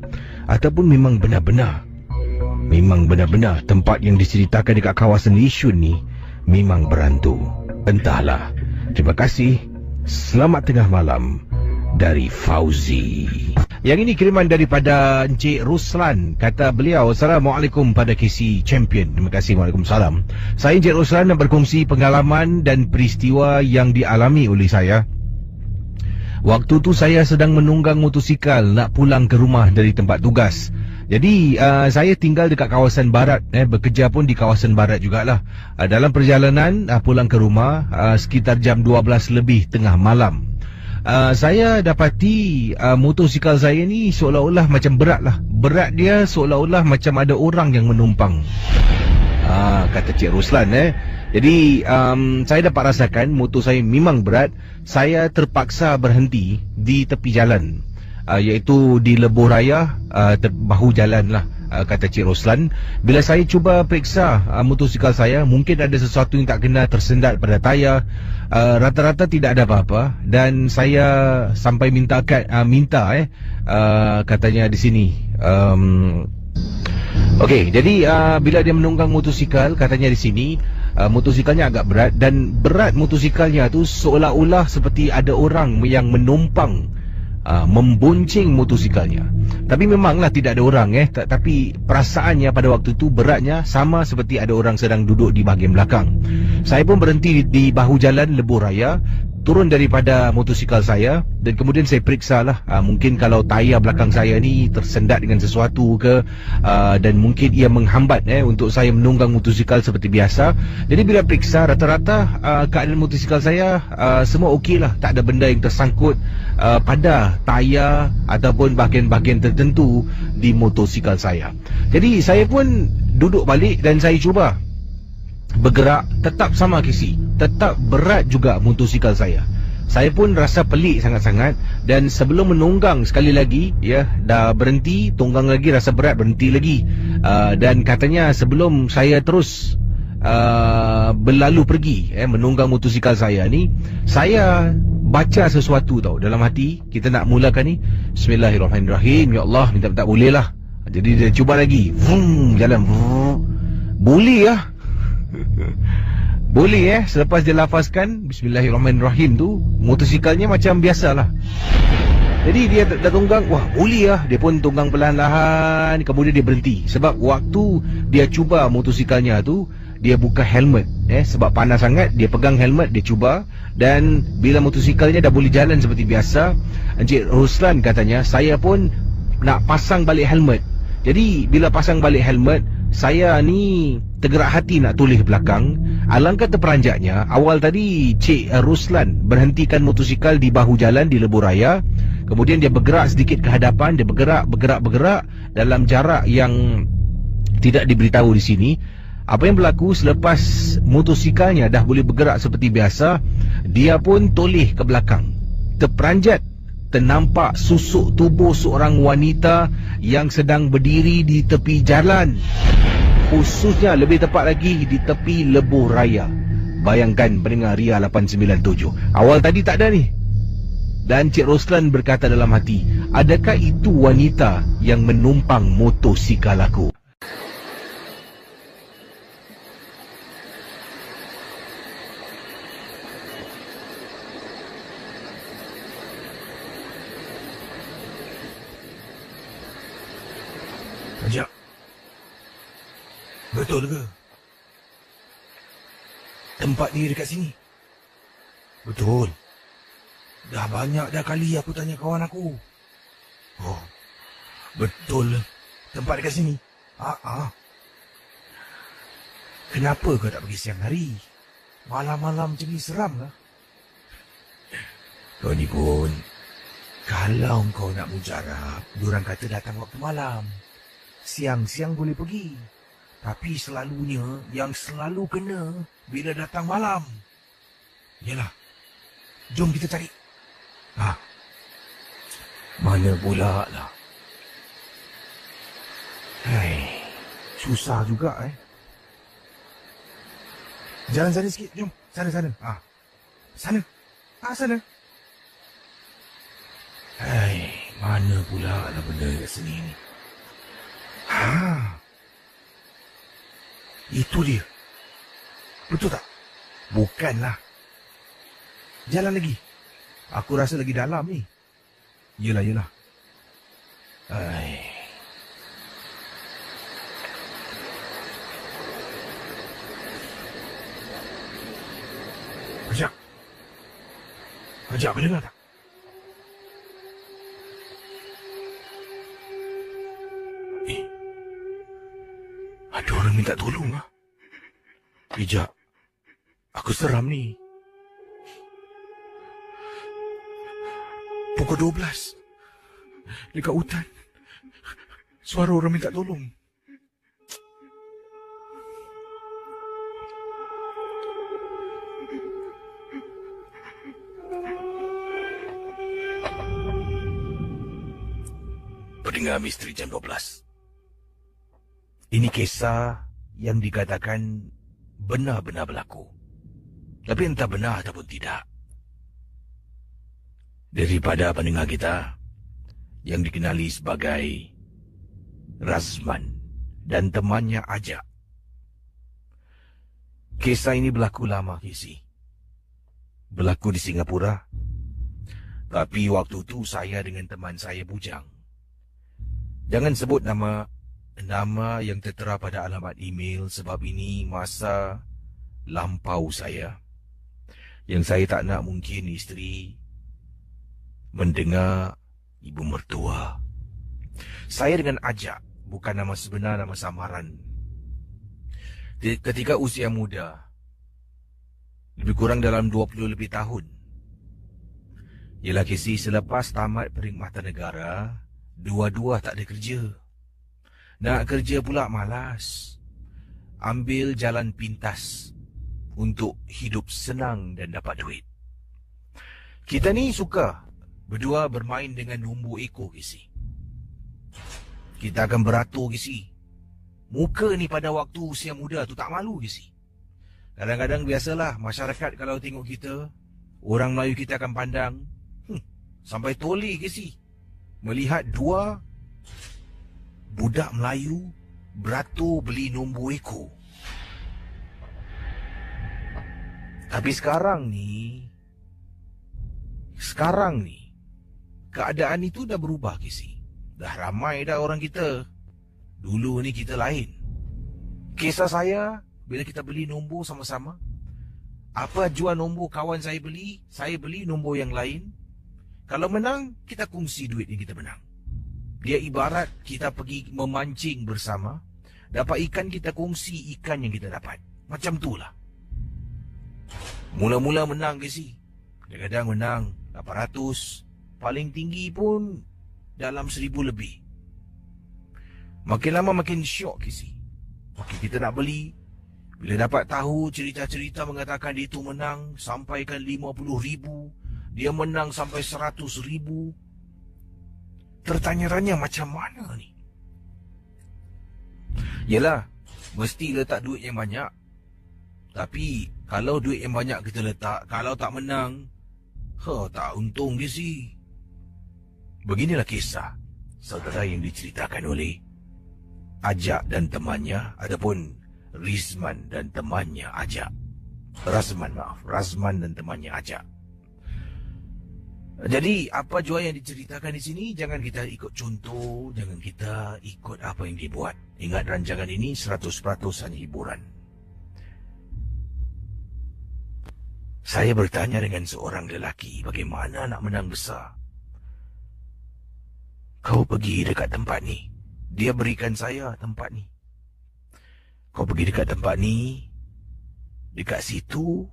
ataupun memang benar-benar tempat yang diceritakan dekat kawasan Yishun ni memang berhantu. Entahlah. Terima kasih. Selamat tengah malam dari Fauzi. Yang ini kiriman daripada Encik Ruslan. Kata beliau, Assalamualaikum pada KC Champion. Terima kasih. Waalaikumsalam. Saya Encik Ruslan nak berkongsi pengalaman dan peristiwa yang dialami oleh saya. Waktu tu saya sedang menunggang motosikal nak pulang ke rumah dari tempat tugas. Jadi saya tinggal dekat kawasan barat, bekerja pun di kawasan barat jugalah. Dalam perjalanan pulang ke rumah sekitar jam 12 lebih tengah malam, saya dapati motosikal saya ni seolah-olah macam berat lah. Berat dia seolah-olah macam ada orang yang menumpang. Kata Cik Ruslan Jadi saya dapat rasakan motor saya memang berat. Saya terpaksa berhenti di tepi jalan, iaitu di Lebuh Raya, bahu jalan lah, kata Cik Ruslan. Bila saya cuba periksa motosikal saya, mungkin ada sesuatu yang tak kena, tersendat pada tayar. Rata-rata tidak ada apa-apa. Dan saya sampai minta katanya di sini. Okey, jadi bila dia menunggang motosikal, katanya di sini motosikalnya agak berat, dan berat motosikalnya tu seolah-olah seperti ada orang yang menumpang, membonceng motosikalnya. Tapi memanglah tidak ada orang tapi perasaannya pada waktu tu beratnya sama seperti ada orang sedang duduk di bahagian belakang. Saya pun berhenti di bahu jalan Lebuh Raya, turun daripada motosikal saya, dan kemudian saya periksa lah, mungkin kalau tayar belakang saya ni tersendat dengan sesuatu ke, dan mungkin ia menghambat untuk saya menunggang motosikal seperti biasa. Jadi bila periksa, rata-rata keadaan motosikal saya semua okey lah, tak ada benda yang tersangkut pada tayar ataupun bahagian-bahagian tertentu di motosikal saya. Jadi saya pun duduk balik dan saya cuba bergerak. Tetap sama kisi, tetap berat juga motosikal saya. Saya pun rasa pelik sangat-sangat. Dan sebelum menunggang sekali lagi, dah berhenti, tunggang lagi, rasa berat, berhenti lagi. Dan katanya sebelum saya terus berlalu pergi menunggang motosikal saya ni, saya baca sesuatu tau dalam hati. Kita nak mulakan ni, Bismillahirrahmanirrahim, ya Allah, minta tak boleh lah. Jadi dia cuba lagi, jalan, Boleh lah. Boleh selepas dia lafazkan Bismillahirrahmanirrahim tu, motosikalnya macam biasalah. Jadi dia dah tunggang, wah boleh lah. Dia pun tunggang perlahan-lahan, kemudian dia berhenti. Sebab waktu dia cuba motosikalnya tu, dia buka helmet. Sebab panas sangat, dia pegang helmet, dia cuba. Dan bila motosikalnya dah boleh jalan seperti biasa, Encik Ruslan katanya, saya pun nak pasang balik helmet. Jadi bila pasang balik helmet, saya ni tergerak hati nak toleh belakang. Alangkah terperanjatnya, awal tadi Cik Ruslan berhentikan motosikal di bahu jalan di lebuh raya. Kemudian dia bergerak sedikit ke hadapan. Dia bergerak dalam jarak yang tidak diberitahu di sini. Apa yang berlaku selepas motosikalnya dah boleh bergerak seperti biasa, dia pun toleh ke belakang. Terperanjat, ternampak susuk tubuh seorang wanita yang sedang berdiri di tepi jalan, khususnya lebih tepat lagi di tepi lebuh raya. Bayangkan pendengar Ria 897, awal tadi tak ada ni. Dan Cik Roslan berkata dalam hati, adakah itu wanita yang menumpang motosikal aku? Ajak. Betul ke? Tempat ni dekat sini? Betul. Dah banyak dah kali aku tanya kawan aku. Oh, betul. Tempat dekat sini? Kenapa kau tak pergi siang hari? Malam-malam macam ni seram lah. Kau ni pun, kalau kau nak mujarab, diorang kata datang waktu malam. Siang-siang boleh pergi. Tapi selalunya yang selalu kena bila datang malam. Yalah, jom kita cari. Mana pula lah. Susah juga Jalan sana sikit, jom. Sana. Sana. Sana. Mana pula lah benda kat sini ni. Itu dia. Betul tak? Bukanlah. Jalan lagi. Aku rasa lagi dalam ni. Yelah. Ajak kau dengar tak? Ada orang minta tolong lah. Bijak. Aku seram ni. Pukul 12. Dekat hutan. Suara orang minta tolong. Pendengar Misteri Jam 12. Ini kisah yang dikatakan benar-benar berlaku. Tapi entah benar ataupun tidak. Daripada pendengar kita yang dikenali sebagai Razman dan temannya Ajak. Kisah ini berlaku lama, Kisi. Berlaku di Singapura. Tapi waktu itu saya dengan teman saya bujang. Jangan sebut nama yang tertera pada alamat email sebab ini masa lampau saya. Yang saya tak nak mungkin isteri mendengar ibu mertua. Saya dengan Ajak, bukan nama sebenar, nama samaran. Ketika usia muda, lebih kurang dalam 20 lebih tahun. Ialah Kisi, selepas tamat perkhidmatan negara, dua-dua tak ada kerja. Nak kerja pula malas. Ambil jalan pintas untuk hidup senang dan dapat duit. Kita ni suka berdua bermain dengan numbu ekor, Kisi. Kita akan beratur, Kisi. Muka ni pada waktu usia muda tu tak malu, Kisi. Kadang-kadang biasalah masyarakat kalau tengok kita, orang Melayu kita akan pandang, sampai toli, Kisi, melihat dua budak Melayu beratur beli numbu ekor. Tapi sekarang ni, keadaan itu dah berubah, Kisi. Dah ramai dah orang kita. Dulu ni kita lain. Kisah saya, bila kita beli nombor sama-sama, apa jual nombor kawan saya beli nombor yang lain. Kalau menang, kita kongsi duit yang kita menang. Dia ibarat kita pergi memancing bersama, dapat ikan, kita kongsi ikan yang kita dapat. Macam tu lah. Mula-mula menang, Kisi. Kadang-kadang menang 800, paling tinggi pun dalam 1000 lebih. Makin lama makin syok, Kisi. Makin kita nak beli. Bila dapat tahu cerita-cerita mengatakan dia tu menang sampaikan 50,000, dia menang sampai 100,000. Tertanya-tanya macam mana ni? Yelah, mesti letak duit yang banyak. Tapi kalau duit yang banyak kita letak, kalau tak menang, tak untung dia sih. Beginilah kisah saudara yang diceritakan oleh Ajak dan temannya, ataupun Rizman dan temannya Ajak. Razman dan temannya Ajak. Jadi apa jua yang diceritakan di sini, jangan kita ikut contoh, jangan kita ikut apa yang dibuat. Ingat, rancangan ini 100% hanya hiburan. Saya bertanya dengan seorang lelaki, bagaimana nak menang besar? Kau pergi dekat tempat ni. Dia berikan saya tempat ni. Kau pergi dekat tempat ni. Dekat situ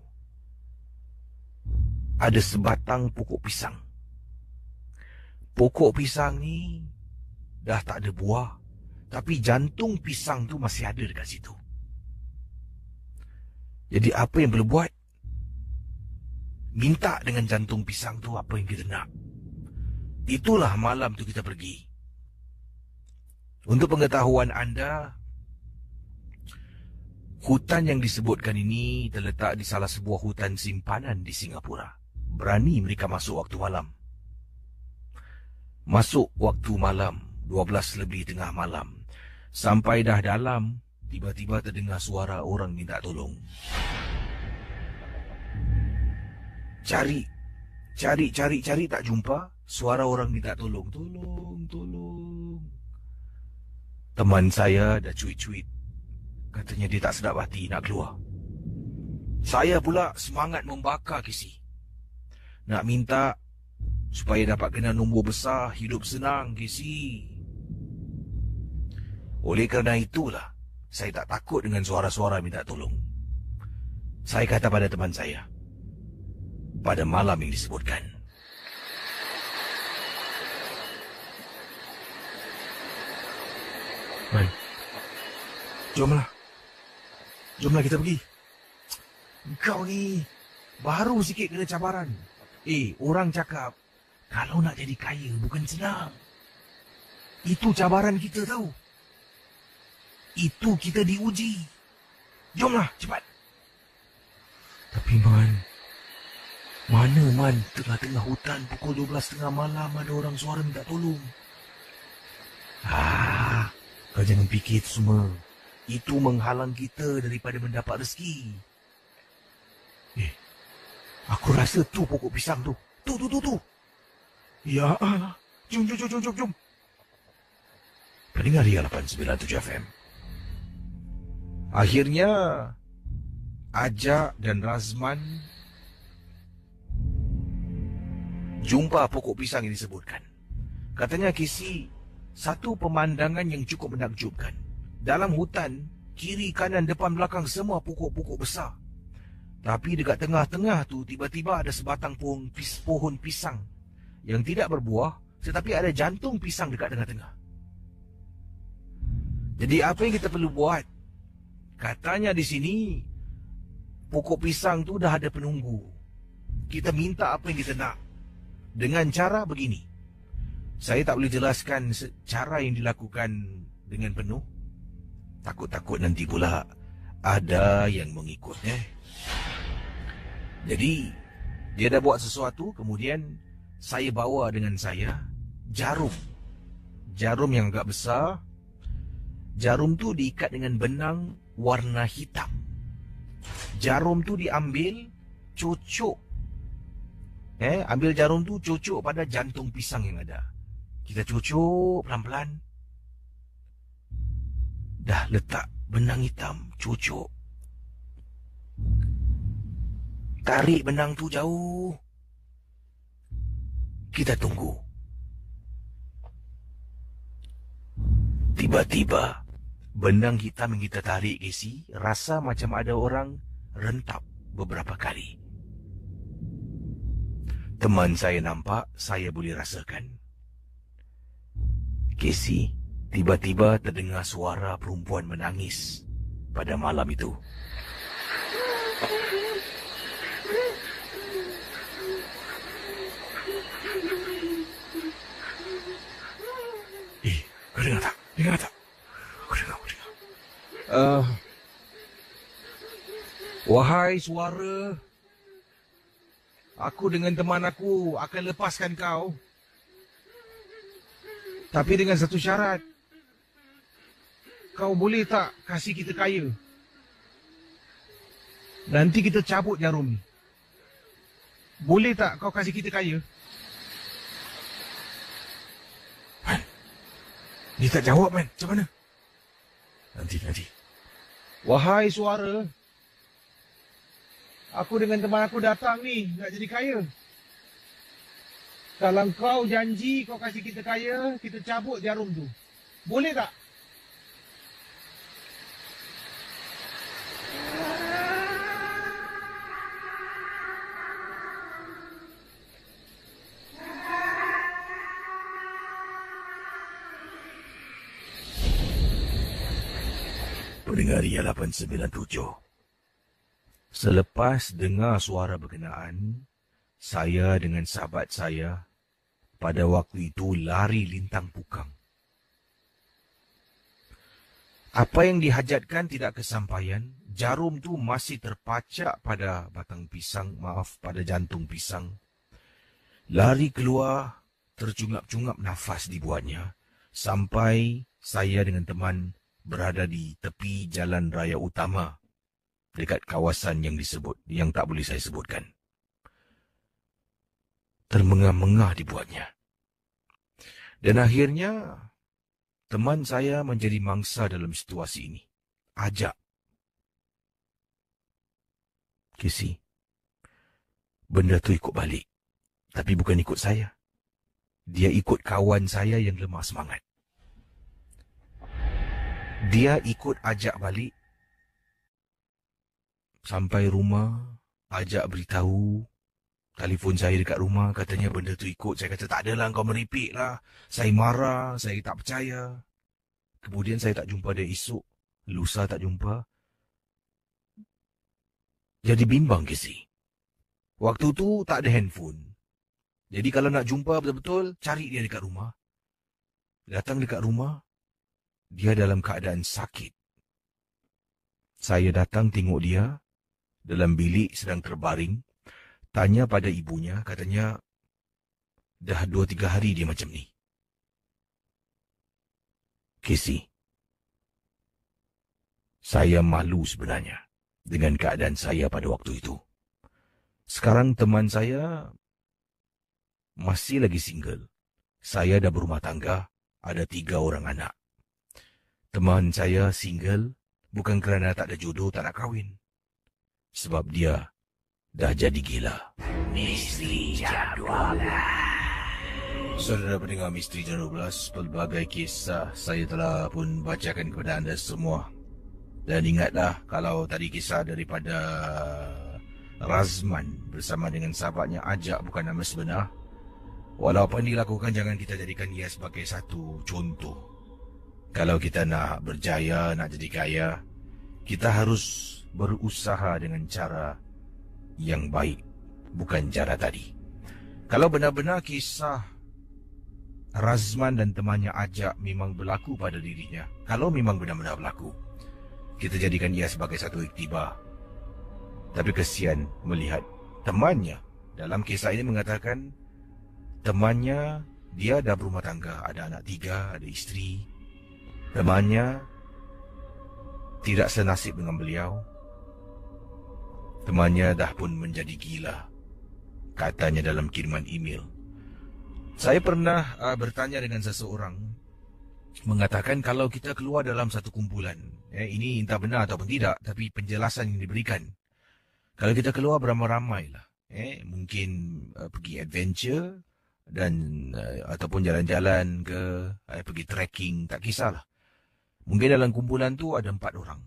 ada sebatang pokok pisang. Pokok pisang ni dah tak ada buah, tapi jantung pisang tu masih ada dekat situ. Jadi apa yang perlu buat? Minta dengan jantung pisang tu apa yang kita nak. Itulah malam tu kita pergi. Untuk pengetahuan anda, hutan yang disebutkan ini terletak di salah sebuah hutan simpanan di Singapura. Berani mereka masuk waktu malam. Masuk waktu malam, 12 lebih tengah malam. Sampai dah dalam, tiba-tiba terdengar suara orang minta tolong. Cari tak jumpa. Suara orang minta tolong. Tolong. Teman saya dah cuit-cuit. Katanya dia tak sedap hati nak keluar. Saya pula semangat membakar, Kisi. Nak minta supaya dapat kena nombor besar, hidup senang, Kisi. Oleh kerana itulah saya tak takut dengan suara-suara minta tolong. Saya kata pada teman saya, pada malam yang disebutkan, "Man, jomlah kita pergi. Kau ni baru sikit kena cabaran. Orang cakap kalau nak jadi kaya bukan senang. Itu cabaran kita tahu. Itu kita diuji. Jomlah, cepat." Tapi mana tengah-tengah hutan pukul 12 tengah malam ada orang suara minta tolong. Kau jangan fikir itu semua. Itu menghalang kita daripada mendapat rezeki. Aku rasa tu pokok pisang tu. Tu. Ya Allah. Jom. Pendengar Ria 897 FM. Akhirnya Ajak dan Razman jumpa pokok pisang yang disebutkan. Katanya, Kisi, satu pemandangan yang cukup menakjubkan. Dalam hutan, kiri, kanan, depan, belakang semua pokok-pokok besar. Tapi dekat tengah-tengah tu tiba-tiba ada sebatang pohon pisang yang tidak berbuah, tetapi ada jantung pisang dekat tengah-tengah. Jadi apa yang kita perlu buat? Katanya di sini pokok pisang tu dah ada penunggu. Kita minta apa yang kita nak dengan cara begini. Saya tak boleh jelaskan cara yang dilakukan dengan penuh. Takut-takut nanti pula ada yang mengikut. Jadi dia dah buat sesuatu, kemudian saya bawa dengan saya jarum yang agak besar. Jarum tu diikat dengan benang warna hitam. Jarum tu diambil, cucuk. Ambil jarum tu, cucuk pada jantung pisang yang ada. Kita cucuk pelan-pelan. Dah letak benang hitam, cucuk. Tarik benang tu jauh. Kita tunggu. Tiba-tiba, benang hitam yang kita tarik, Casey, rasa macam ada orang rentap beberapa kali. Teman saya nampak, saya boleh rasakan. Casey, tiba-tiba terdengar suara perempuan menangis pada malam itu. Kau dengar tak? Dengar tak? Kau dengar. Wahai suara, aku dengan teman aku akan lepaskan kau. Tapi dengan satu syarat. Kau boleh tak kasih kita kaya? Nanti kita cabut jarum ni. Boleh tak kau kasih kita kaya? Man, dia tak jawab, man. Macam mana? Nanti. Wahai suara, aku dengan teman aku datang ni nak jadi kaya. Kalau kau janji kau kasih kita kaya, kita cabut jarum tu. Boleh tak? Pendengar Ria 897. Selepas dengar suara berkenaan, saya dengan sahabat saya pada waktu itu lari lintang pukang. Apa yang dihajatkan tidak kesampaian, jarum tu masih terpacak pada pada jantung pisang. Lari keluar, tercungap-cungap nafas dibuatnya, sampai saya dengan teman berada di tepi jalan raya utama dekat kawasan yang tak boleh saya sebutkan. Termengah-mengah dibuatnya. Dan akhirnya teman saya menjadi mangsa dalam situasi ini. Ajak. Casey, benda tu ikut balik. Tapi bukan ikut saya. Dia ikut kawan saya yang lemah semangat. Dia ikut ajak balik. Sampai rumah, ajak beritahu. Telefon saya dekat rumah, katanya benda tu ikut. Saya kata, tak adalah, kau meripik lah. Saya marah, saya tak percaya. Kemudian saya tak jumpa dia esok. Lusa tak jumpa. Jadi bimbang, Casey. Waktu tu tak ada handphone. Jadi kalau nak jumpa betul-betul, cari dia dekat rumah. Datang dekat rumah, dia dalam keadaan sakit. Saya datang tengok dia, dalam bilik sedang terbaring. Tanya pada ibunya, katanya dah 2-3 hari dia macam ni. Casey, saya malu sebenarnya dengan keadaan saya pada waktu itu. Sekarang teman saya masih lagi single. Saya dah berumah tangga, ada 3 orang anak. Teman saya single bukan kerana tak ada jodoh, tak nak kahwin. Sebab dia dah jadi gila. Misteri Jam 12. Saudara pendengar Misteri Jam 12, pelbagai kisah saya telah pun bacakan kepada anda semua. Dan ingatlah, kalau tadi kisah daripada Razman bersama dengan sahabatnya Ajak bukan nama sebenar. Walau apa yang dilakukan, jangan kita jadikan ia sebagai satu contoh. Kalau kita nak berjaya, nak jadi kaya, kita harus berusaha dengan cara yang baik, bukan cara tadi. Kalau benar-benar kisah Razman dan temannya Ajak memang berlaku pada dirinya, kalau memang benar-benar berlaku, kita jadikan ia sebagai satu iktibar. Tapi kesian melihat temannya dalam kisah ini mengatakan temannya, dia dah berumah tangga, ada anak 3, ada isteri. Temannya tidak senasib dengan beliau. Temannya dah pun menjadi gila, katanya dalam kiriman email. Saya pernah bertanya dengan seseorang, mengatakan kalau kita keluar dalam satu kumpulan, ini entah benar ataupun tidak, tapi penjelasan yang diberikan. Kalau kita keluar beramai-ramai lah, mungkin pergi adventure dan ataupun jalan-jalan ke, pergi trekking, tak kisahlah. Mungkin dalam kumpulan tu ada 4 orang.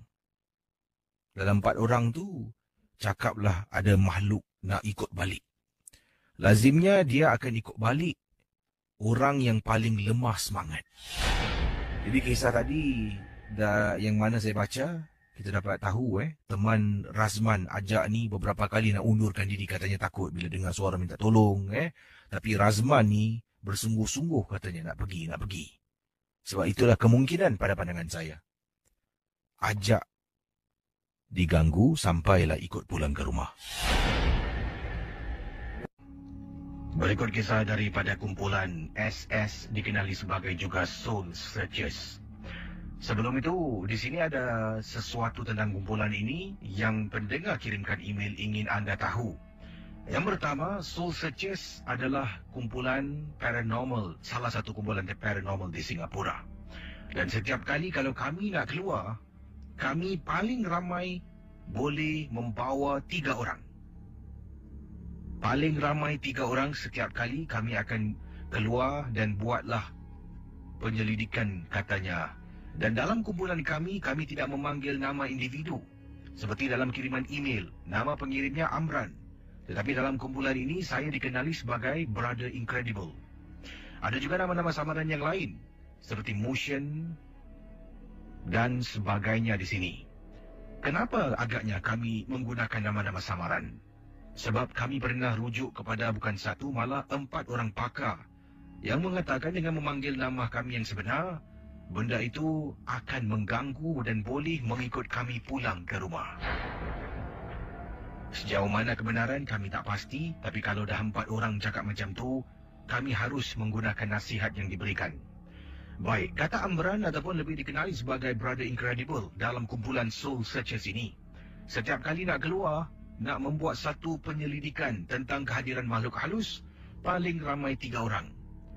Dalam 4 orang tu, cakaplah ada makhluk nak ikut balik. Lazimnya dia akan ikut balik orang yang paling lemah semangat. Jadi kisah tadi yang mana saya baca, kita dapat tahu teman Razman ajak ni beberapa kali nak undurkan diri, katanya takut bila dengar suara minta tolong. Tapi Razman ni bersungguh-sungguh katanya nak pergi. Sebab itulah kemungkinan pada pandangan saya. Ajak diganggu sampailah ikut pulang ke rumah. Berikut kisah daripada kumpulan SS dikenali sebagai juga Soul Searchers. Sebelum itu, di sini ada sesuatu tentang kumpulan ini yang pendengar kirimkan email ingin anda tahu. Yang pertama, Soul Searchers adalah kumpulan paranormal, salah satu kumpulan paranormal di Singapura. Dan setiap kali kalau kami nak keluar, kami paling ramai boleh membawa 3 orang. Paling ramai 3 orang setiap kali kami akan keluar dan buatlah penyelidikan, katanya. Dan dalam kumpulan kami tidak memanggil nama individu. Seperti dalam kiriman email, nama pengirimnya Amran. Tetapi dalam kumpulan ini saya dikenali sebagai Brother Incredible. Ada juga nama-nama samaran yang lain, seperti Motion dan sebagainya di sini. Kenapa agaknya kami menggunakan nama-nama samaran? Sebab kami pernah rujuk kepada bukan 1, malah 4 orang pakar yang mengatakan dengan memanggil nama kami yang sebenar, benda itu akan mengganggu dan boleh mengikut kami pulang ke rumah. Sejauh mana kebenaran kami tak pasti, tapi kalau dah 4 orang cakap macam tu, kami harus menggunakan nasihat yang diberikan. Baik, kata Amran ataupun lebih dikenali sebagai Brother Incredible dalam kumpulan Soul Searchers ini, setiap kali nak keluar, nak membuat satu penyelidikan tentang kehadiran makhluk halus, paling ramai 3 orang.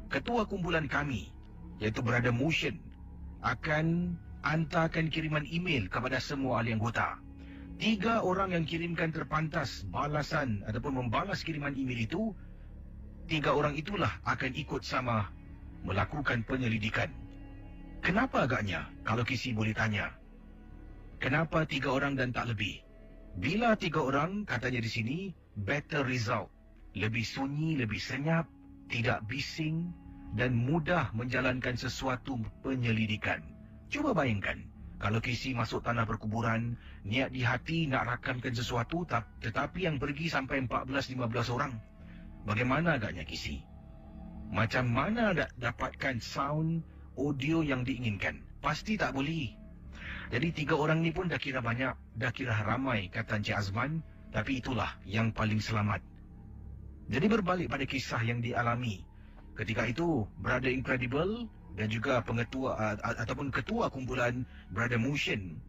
Ketua kumpulan kami, iaitu Brother Motion, akan hantarkan kiriman email kepada semua ahli anggota. 3 orang yang kirimkan terpantas balasan ataupun membalas kiriman email itu, 3 orang itulah akan ikut sama melakukan penyelidikan. Kenapa agaknya? Kalau Kisi boleh tanya, kenapa 3 orang dan tak lebih? Bila 3 orang, katanya di sini, better result. Lebih sunyi, lebih senyap, tidak bising dan mudah menjalankan sesuatu penyelidikan. Cuba bayangkan, kalau Kisi masuk tanah perkuburan, niat di hati nak rakamkan sesuatu, tetapi yang pergi sampai 14-15 orang. Bagaimana agaknya Kisi? Macam mana nak dapatkan sound audio yang diinginkan? Pasti tak boleh. Jadi 3 orang ni pun dah kira banyak, dah kira ramai, kata Encik Azman, tapi itulah yang paling selamat. Jadi berbalik pada kisah yang dialami. Ketika itu, Brother Incredible dan juga pengetua ataupun ketua kumpulan Brother Motion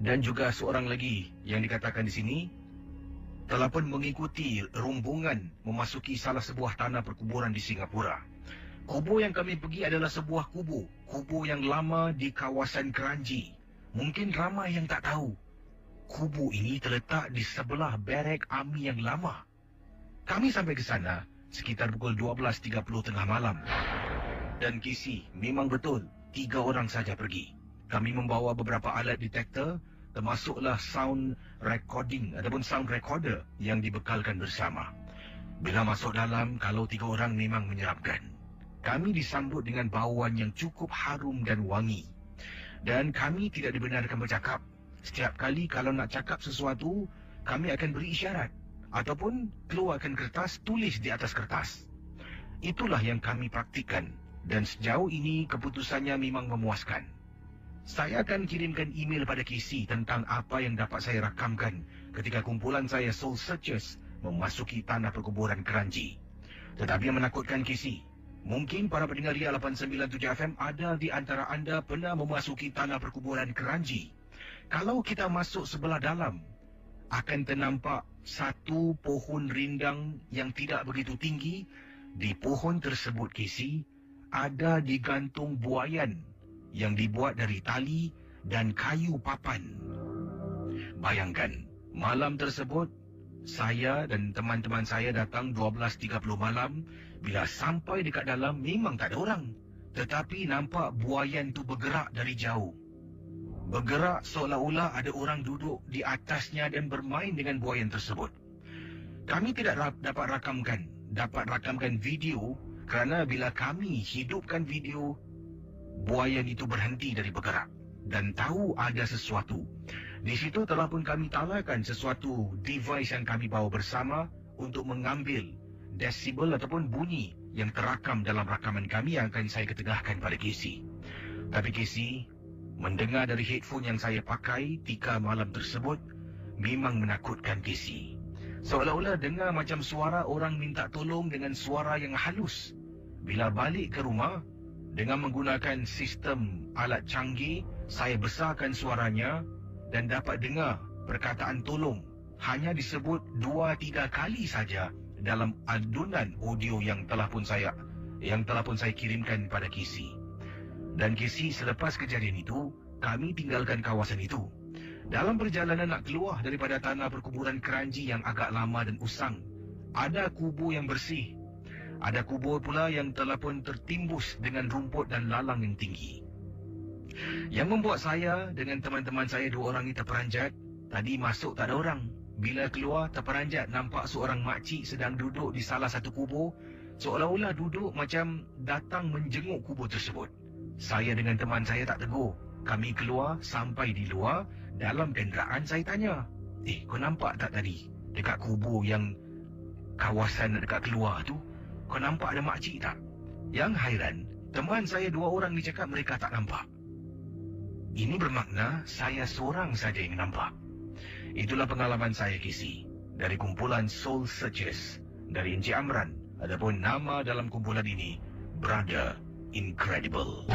dan juga seorang lagi yang dikatakan di sini telah pun mengikuti rombongan memasuki salah sebuah tanah perkuburan di Singapura. Kubur yang kami pergi adalah sebuah kubur yang lama di kawasan Kranji. Mungkin ramai yang tak tahu. Kubur ini terletak di sebelah barek army yang lama. Kami sampai ke sana sekitar pukul 12.30 tengah malam. Dan Kisi, memang betul, 3 orang saja pergi. Kami membawa beberapa alat detektor, termasuklah sound recording ataupun sound recorder yang dibekalkan bersama. Bila masuk dalam, kalau 3 orang memang menyeramkan. Kami disambut dengan bauan yang cukup harum dan wangi. Dan kami tidak dibenarkan bercakap. Setiap kali kalau nak cakap sesuatu, kami akan beri isyarat. Ataupun keluarkan kertas, tulis di atas kertas. Itulah yang kami praktikkan. Dan sejauh ini keputusannya memang memuaskan. Saya akan kirimkan email pada Kisi tentang apa yang dapat saya rakamkan ketika kumpulan saya Soul Searchers memasuki tanah perkuburan Kranji. Tetapi yang menakutkan Kisi, mungkin para pendengar Ria 897 FM ada di antara anda pernah memasuki tanah perkuburan Kranji. Kalau kita masuk sebelah dalam, akan ternampak satu pohon rindang yang tidak begitu tinggi. Di pohon tersebut, Casey, ada digantung buaian yang dibuat dari tali dan kayu papan. Bayangkan, malam tersebut, saya dan teman-teman saya datang 12.30 malam. Bila sampai dekat dalam, memang tak ada orang. Tetapi nampak buaian tu bergerak dari jauh. Bergerak seolah-olah ada orang duduk di atasnya dan bermain dengan buaian tersebut. Kami tidak dapat rakamkan video kerana bila kami hidupkan video, buaian itu berhenti dari bergerak dan tahu ada sesuatu. Di situ telah pun kami talakan sesuatu device yang kami bawa bersama untuk mengambil desibel ataupun bunyi yang terakam dalam rakaman kami yang akan saya ketengahkan pada Casey. Tapi Casey, mendengar dari headphone yang saya pakai 3 malam tersebut memang menakutkan Casey. Seolah-olah dengar macam suara orang minta tolong dengan suara yang halus. Bila balik ke rumah, dengan menggunakan sistem alat canggih, saya besarkan suaranya dan dapat dengar perkataan tolong hanya disebut 2-3 kali saja dalam adunan audio yang telah pun saya kirimkan pada Casey. Dan Casey, selepas kejadian itu, kami tinggalkan kawasan itu. Dalam perjalanan nak keluar daripada tanah perkuburan keranji yang agak lama dan usang, ada kubur yang bersih. Ada kubur pula yang telah pun tertimbus dengan rumput dan lalang yang tinggi. Yang membuat saya dengan teman-teman saya 2 orang ini terperanjat. Tadi masuk tak ada orang. Bila keluar terperanjat, nampak seorang makcik sedang duduk di salah satu kubur. Seolah-olah duduk macam datang menjenguk kubur tersebut. Saya dengan teman saya tak tegur. Kami keluar, sampai di luar. Dalam kenderaan saya tanya, kau nampak tak tadi dekat kubur yang kawasan dekat keluar tu, kau nampak ada makcik tak? Yang hairan, teman saya 2 orang ni cakap mereka tak nampak. Ini bermakna saya seorang saja yang nampak. Itulah pengalaman saya, Casey, dari kumpulan Soul Searchers dari Encik Amran. Adapun nama dalam kumpulan ini, Brother Incredible.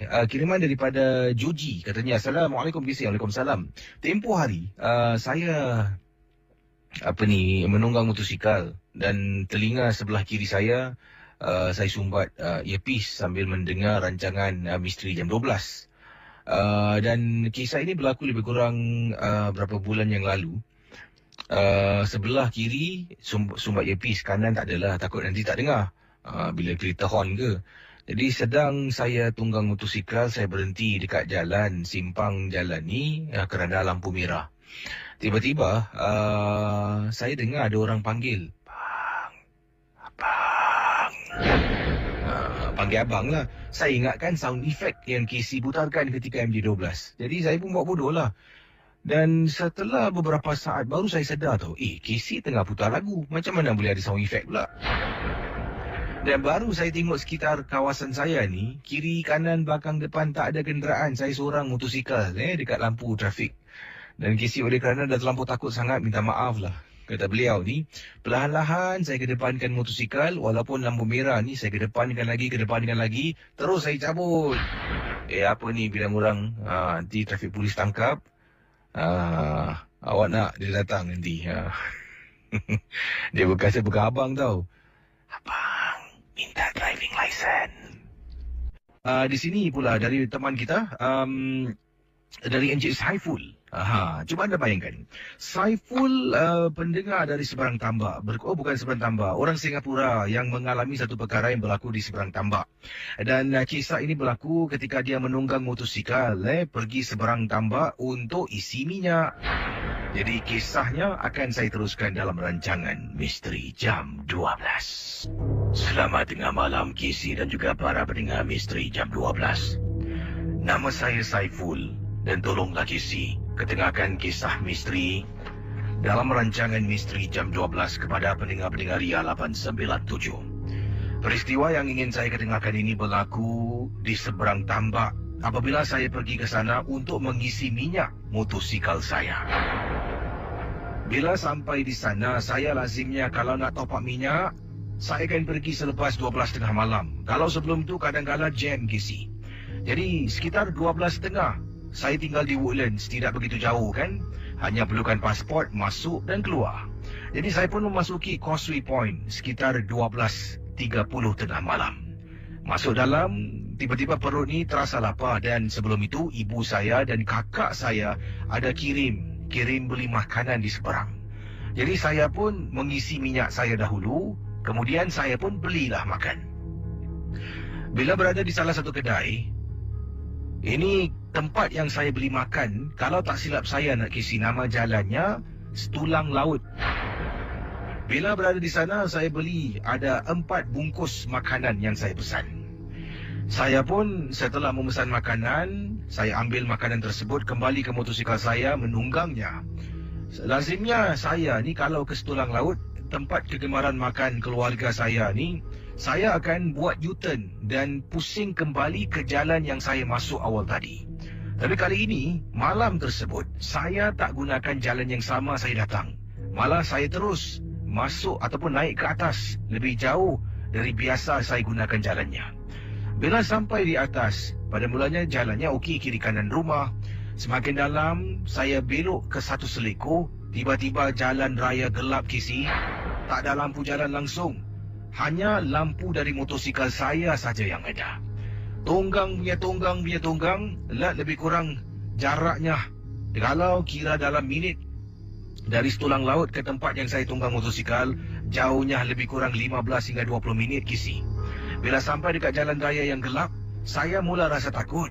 Kiriman daripada Joji, katanya, Assalamualaikum Casey. Waalaikumsalam. Tempoh hari saya menunggang motosikal dan telinga sebelah kiri saya sumbat earpiece sambil mendengar rancangan Misteri Jam 12. Dan kisah ini berlaku lebih kurang berapa bulan yang lalu. Sebelah kiri sumbat earpiece, kanan tak adalah, takut nanti tak dengar bila kereta horn ke. Jadi sedang saya tunggang motosikal, saya berhenti dekat jalan, simpang jalan ni kerana lampu merah. Tiba-tiba saya dengar ada orang panggil, Bang, Abang. Panggil abang lah. Saya ingatkan sound effect yang Casey putarkan ketika MJ12. Jadi saya pun buat bodoh lah. Dan setelah beberapa saat baru saya sedar tu, Casey tengah putar lagu. Macam mana boleh ada sound effect pula? Dan baru saya tengok sekitar kawasan saya ni, kiri, kanan, belakang, depan tak ada kenderaan. Saya seorang motosikal dekat lampu trafik. Dan Casey oleh kerana dah terlampau takut sangat, minta maaf lah. Kata beliau ni, perlahan-lahan saya kedepankan motosikal, walaupun lampu merah ni saya kedepankan lagi, terus saya cabut. Apa ni, bilang orang, nanti trafik polis tangkap, awak nak dia datang nanti. Dia berkata abang tau. Abang, minta driving license. Di sini pula dari teman kita, dari Encik Saiful. Cuba anda bayangkan, Saiful pendengar dari Seberang Tambak, bukan Seberang Tambak, orang Singapura yang mengalami satu perkara yang berlaku di Seberang Tambak. Dan kisah ini berlaku ketika dia menunggang motosikal pergi Seberang Tambak untuk isi minyak. Jadi kisahnya akan saya teruskan dalam rancangan Misteri Jam 12. Selamat tengah malam Casey dan juga para pendengar Misteri Jam 12. Nama saya Saiful dan tolonglah Casey ketengahkan kisah misteri dalam rancangan Misteri Jam 12 kepada pendengar-pendengar Ria 897. Peristiwa yang ingin saya ketengahkan ini berlaku di Seberang Tambak apabila saya pergi ke sana untuk mengisi minyak motosikal saya. Bila sampai di sana, saya lazimnya kalau nak top up minyak, saya akan pergi selepas 12.30 malam. Kalau sebelum itu kadang-kadang jam Casey. Jadi sekitar 12.30 Saya tinggal di Woodlands, tidak begitu jauh kan. Hanya perlukan pasport, masuk dan keluar. Jadi saya pun memasuki Causeway Point sekitar 12.30 tengah malam. Masuk dalam, tiba-tiba perut ni terasa lapar. Dan sebelum itu, ibu saya dan kakak saya ada kirim beli makanan di seberang. Jadi saya pun mengisi minyak saya dahulu, kemudian saya pun belilah makan. Bila berada di salah satu kedai, ini tempat yang saya beli makan, kalau tak silap saya nak kisi nama jalannya Setulang Laut. Bila berada di sana, saya beli ada 4 bungkus makanan yang saya pesan. Saya pun setelah memesan makanan, saya ambil makanan tersebut, kembali ke motosikal saya, menunggangnya. Lazimnya saya ni kalau ke Setulang Laut, tempat kegemaran makan keluarga saya ni, saya akan buat U-turn dan pusing kembali ke jalan yang saya masuk awal tadi. Tapi kali ini, malam tersebut, saya tak gunakan jalan yang sama saya datang. Malah saya terus masuk ataupun naik ke atas, lebih jauh dari biasa saya gunakan jalannya. Bila sampai di atas, pada mulanya jalannya okey, kiri kanan rumah. Semakin dalam, saya belok ke satu seleku. Tiba-tiba jalan raya gelap kisi. Tak ada lampu jalan langsung. Hanya lampu dari motosikal saya saja yang ada. Tonggang punya tonggang, lebih kurang jaraknya, kalau kira dalam minit, dari Setulang Laut ke tempat yang saya tunggang motosikal, jauhnya lebih kurang 15 hingga 20 minit kisi. Bila sampai dekat jalan raya yang gelap, saya mula rasa takut.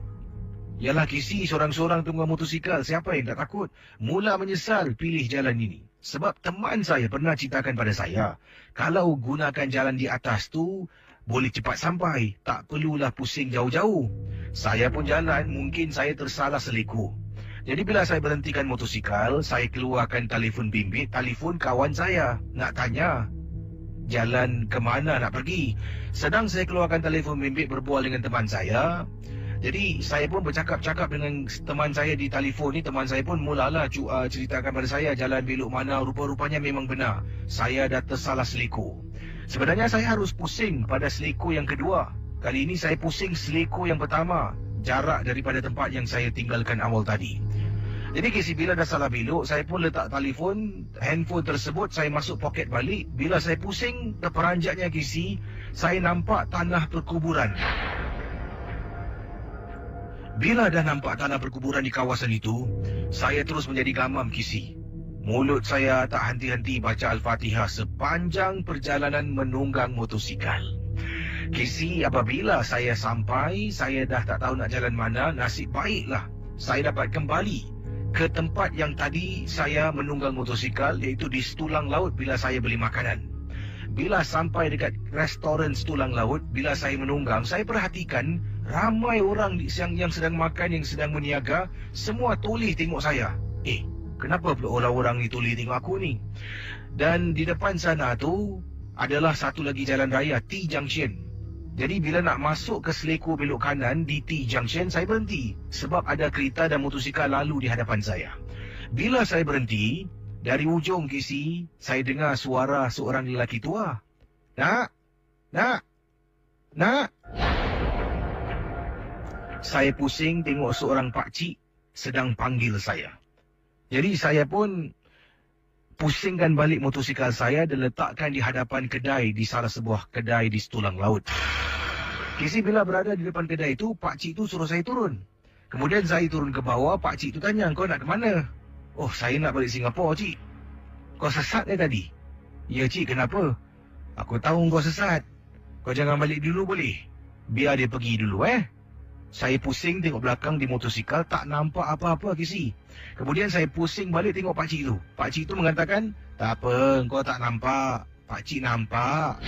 Yalah kisi, seorang-seorang tunggang motosikal, siapa yang tak takut? Mula menyesal pilih jalan ini. Sebab teman saya pernah ceritakan pada saya, kalau gunakan jalan di atas tu, boleh cepat sampai, tak perlulah pusing jauh-jauh. Saya pun jalan, mungkin saya tersalah seleku. Jadi bila saya berhentikan motosikal, saya keluarkan telefon bimbit, telefon kawan saya, nak tanya jalan ke mana nak pergi. Sedang saya keluarkan telefon bimbit berbual dengan teman saya. Jadi saya pun bercakap-cakap dengan teman saya di telefon ni. Teman saya pun mulalah ceritakan pada saya jalan belok mana. Rupa-rupanya memang benar, saya dah tersalah seleku. Sebenarnya saya harus pusing pada seleku yang kedua. Kali ini saya pusing seleku yang pertama, jarak daripada tempat yang saya tinggalkan awal tadi. Jadi kisi bila dah salah belok, saya pun letak handphone tersebut, saya masuk poket balik. Bila saya pusing, terperanjatnya kisi, saya nampak tanah perkuburan. Bila dah nampak tanah perkuburan di kawasan itu, saya terus menjadi gamam kisi. Mulut saya tak henti-henti baca Al-Fatihah sepanjang perjalanan menunggang motosikal. Kisi, apabila saya sampai, saya dah tak tahu nak jalan mana. Nasib baiklah saya dapat kembali ke tempat yang tadi saya menunggang motosikal, iaitu di Setulang Laut bila saya beli makanan. Bila sampai dekat restoran Setulang Laut, bila saya menunggang, saya perhatikan ramai orang yang sedang makan, yang sedang meniaga, semua toleh tengok saya. Kenapa pula orang-orang ni toleh tengok aku ni? Dan di depan sana tu adalah satu lagi jalan raya, T-Junction. Jadi bila nak masuk ke seleku belok kanan di T-Junction, saya berhenti sebab ada kereta dan motosikal lalu di hadapan saya. Bila saya berhenti, dari ujung kisi, saya dengar suara seorang lelaki tua. Nak. Saya pusing tengok seorang pakcik sedang panggil saya. Jadi saya pun pusingkan balik motosikal saya dan letakkan di hadapan kedai, di salah sebuah kedai di Setulang Laut. Kisi bila berada di depan kedai itu, pakcik itu suruh saya turun. Kemudian saya turun ke bawah, pakcik itu tanya, kau nak ke mana? Oh, saya nak balik Singapura, cik. Kau sesat tadi? Ya, cik, kenapa? Aku tahu kau sesat. Kau jangan balik dulu boleh? Biar dia pergi dulu, Saya pusing tengok belakang di motosikal, tak nampak apa-apa kisi. Kemudian saya pusing balik tengok pakcik itu. Pakcik itu mengatakan, tak apa, kau tak nampak. Pakcik nampak.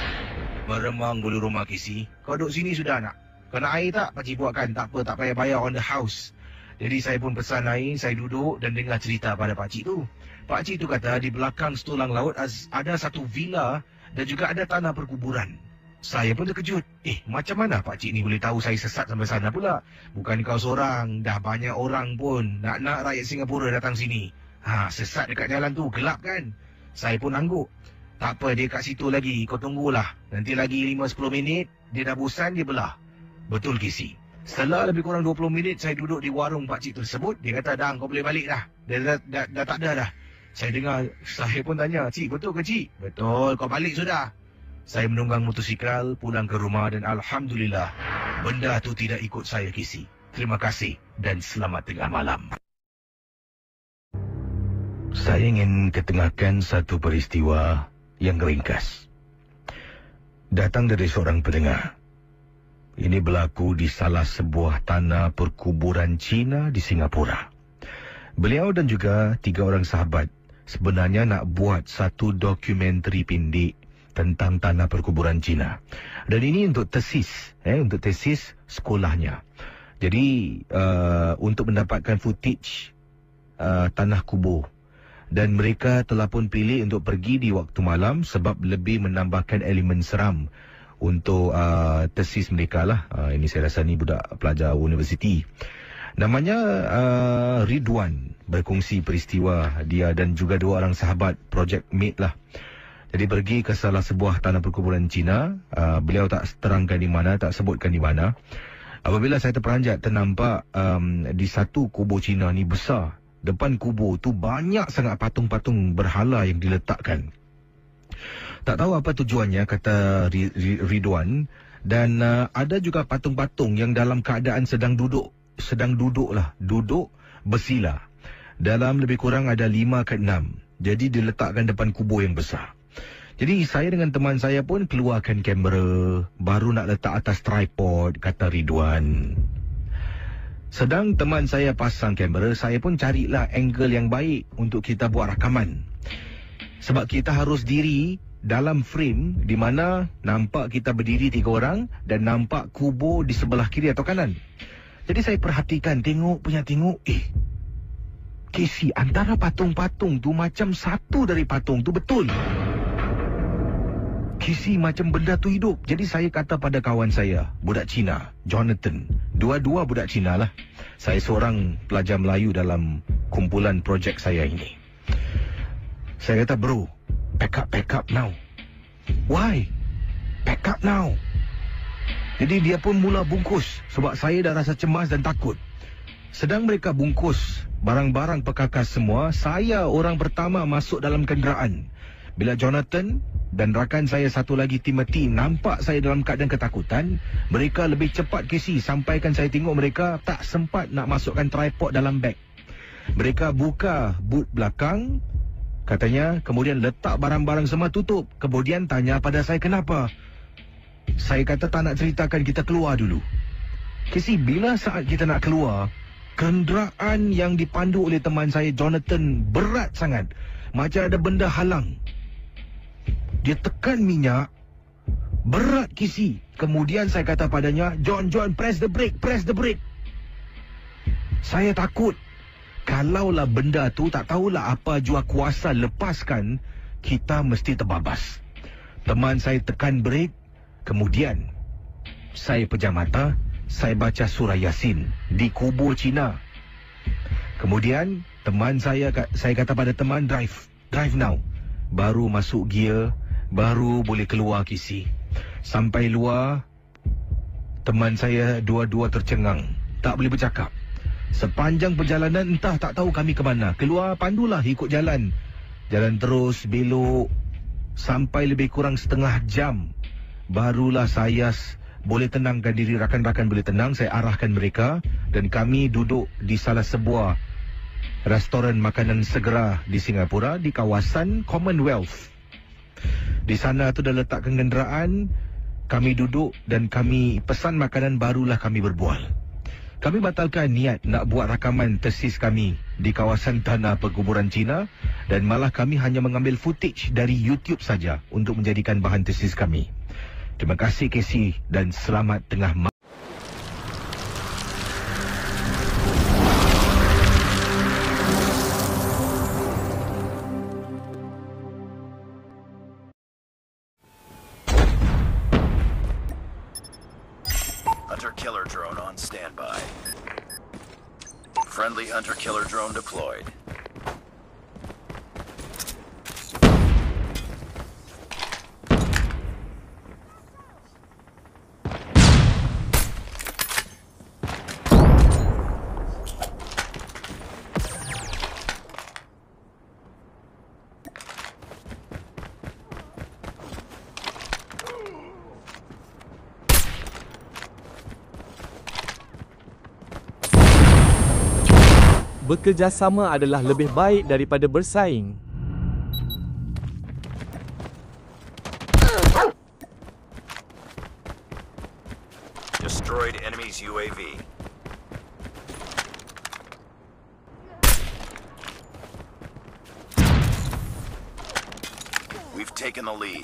Meremang bulu rumah kisi. Kau duduk sini sudah nak? Kau nak air tak? Pakcik buatkan. Tak apa, tak payah bayar on the house. Jadi saya pun pesan air, saya duduk dan dengar cerita pada pakcik tu. Pakcik tu kata di belakang Setulang Laut ada satu villa dan juga ada tanah perkuburan. Saya pun terkejut. Macam mana pakcik ni boleh tahu saya sesat sampai sana pula? Bukan kau seorang, dah banyak orang pun nak rakyat Singapura datang sini. Sesat dekat jalan tu, gelap kan? Saya pun angguk. Tak apa, dia kat situ lagi, kau tunggulah. Nanti lagi 5-10 minit, dia dah bosan, dia belah. Betul kisi. Setelah lebih kurang 20 minit saya duduk di warung pakcik tersebut, dia kata, dah kau boleh balik dah. Dia dah tak ada dah. Saya dengar, saya pun tanya, cik betul ke cik? Betul, kau balik sudah. Saya menunggang motosikal pulang ke rumah dan Alhamdulillah, benda tu tidak ikut saya Casey. Terima kasih dan selamat tengah malam. Saya ingin ketengahkan satu peristiwa yang ringkas. Datang dari seorang pendengar. Ini berlaku di salah sebuah tanah perkuburan Cina di Singapura. Beliau dan juga 3 orang sahabat sebenarnya nak buat satu dokumentari pendek tentang tanah perkuburan Cina. Dan ini untuk tesis, untuk tesis sekolahnya. Jadi untuk mendapatkan footage tanah kubur. Dan mereka telah pun pilih untuk pergi di waktu malam sebab lebih menambahkan elemen seram untuk tesis mereka lah. Ini saya rasa ni budak pelajar universiti. Namanya Ridwan, berkongsi peristiwa dia dan juga 2 orang sahabat project mate lah. Jadi pergi ke salah sebuah tanah perkuburan Cina. Beliau tak terangkan di mana, tak sebutkan di mana. Apabila saya terperanjat, ternampak di satu kubur Cina ni besar. Depan kubur tu banyak sangat patung-patung berhala yang diletakkan. Tak tahu apa tujuannya, kata Ridwan. Dan ada juga patung-patung yang dalam keadaan sedang duduk bersila. Dalam lebih kurang ada 5 ke 6. Jadi diletakkan depan kubur yang besar. Jadi saya dengan teman saya pun keluarkan kamera, baru nak letak atas tripod, kata Ridwan. Sedang teman saya pasang kamera, saya pun carilah angle yang baik untuk kita buat rakaman. Sebab kita harus diri dalam frame di mana nampak kita berdiri 3 orang dan nampak kubur di sebelah kiri atau kanan. Jadi saya perhatikan, tengok. Casey, antara patung-patung tu macam satu dari patung tu betul. Casey, macam benda tu hidup. Jadi saya kata pada kawan saya, budak Cina, Jonathan. 2 budak Cina lah. Saya seorang pelajar Melayu dalam kumpulan projek saya ini. Saya kata, bro, pack up now. Why? Pack up now. Jadi dia pun mula bungkus sebab saya dah rasa cemas dan takut. Sedang mereka bungkus barang-barang perkakas semua, saya orang pertama masuk dalam kenderaan. Bila Jonathan dan rakan saya satu lagi, Timothy, nampak saya dalam keadaan ketakutan, mereka lebih cepat Casey. Sampaikan saya tengok mereka tak sempat nak masukkan tripod dalam beg. Mereka buka boot belakang, katanya, kemudian letak barang-barang semua, tutup. Kemudian tanya pada saya kenapa. Saya kata tak nak ceritakan, kita keluar dulu. Casey, bila saat kita nak keluar, kenderaan yang dipandu oleh teman saya Jonathan berat sangat, macam ada benda halang. Dia tekan minyak berat Casey. Kemudian saya kata padanya, John, press the brake. Saya takut. Kalaulah benda tu tak tahulah apa jua kuasa lepaskan, kita mesti terbabas. Teman saya tekan brake. Kemudian saya pejam mata. Saya baca surah Yasin di kubur Cina. Kemudian teman saya kata pada teman, drive now. Baru masuk gear, baru boleh keluar Casey. Sampai luar, teman saya dua-dua tercengang, tak boleh bercakap. Sepanjang perjalanan entah tak tahu kami ke mana. Keluar, pandulah ikut jalan. Jalan terus, belok. Sampai lebih kurang setengah jam, barulah saya boleh tenangkan diri, rakan-rakan boleh tenang. Saya arahkan mereka dan kami duduk di salah sebuah restoran makanan segera di Singapura, di kawasan Commonwealth. Di sana tu dah letakkan kenderaan, kami duduk dan kami pesan makanan, barulah kami berbual. Kami batalkan niat nak buat rakaman tesis kami di kawasan tanah perkuburan Cina dan malah kami hanya mengambil footage dari YouTube saja untuk menjadikan bahan tesis kami. Terima kasih Casey dan selamat tengah malam. Hunter-killer drone on standby. Friendly hunter-killer drone deployed. Bekerjasama adalah lebih baik daripada bersaing. Destroyed enemy's UAV. We've taken the lead.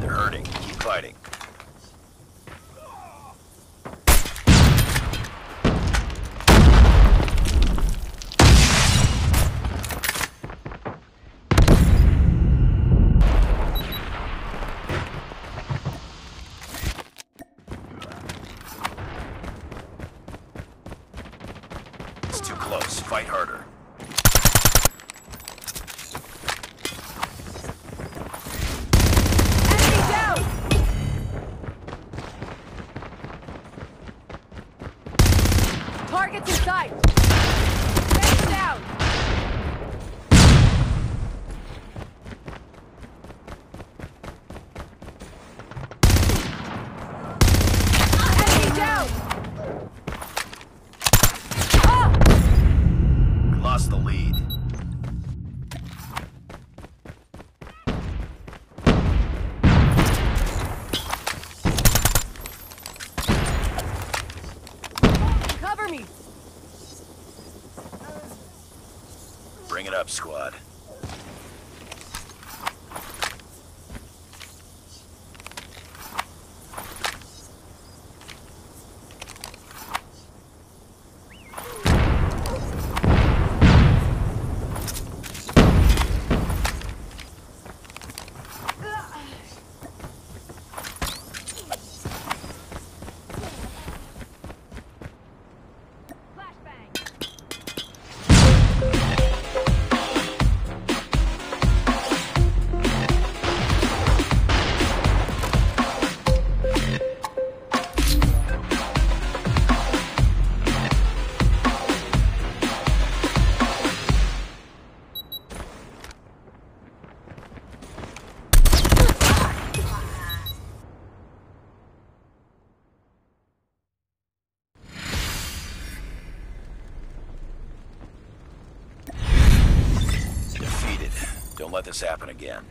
They're hurting. Keep fighting. It's too close. Fight harder. Enemy down! Targets in sight! Enemy down! Enemy down! We lost the lead. Cover me! Bring it up, squad. Defeated. Don't let this happen again.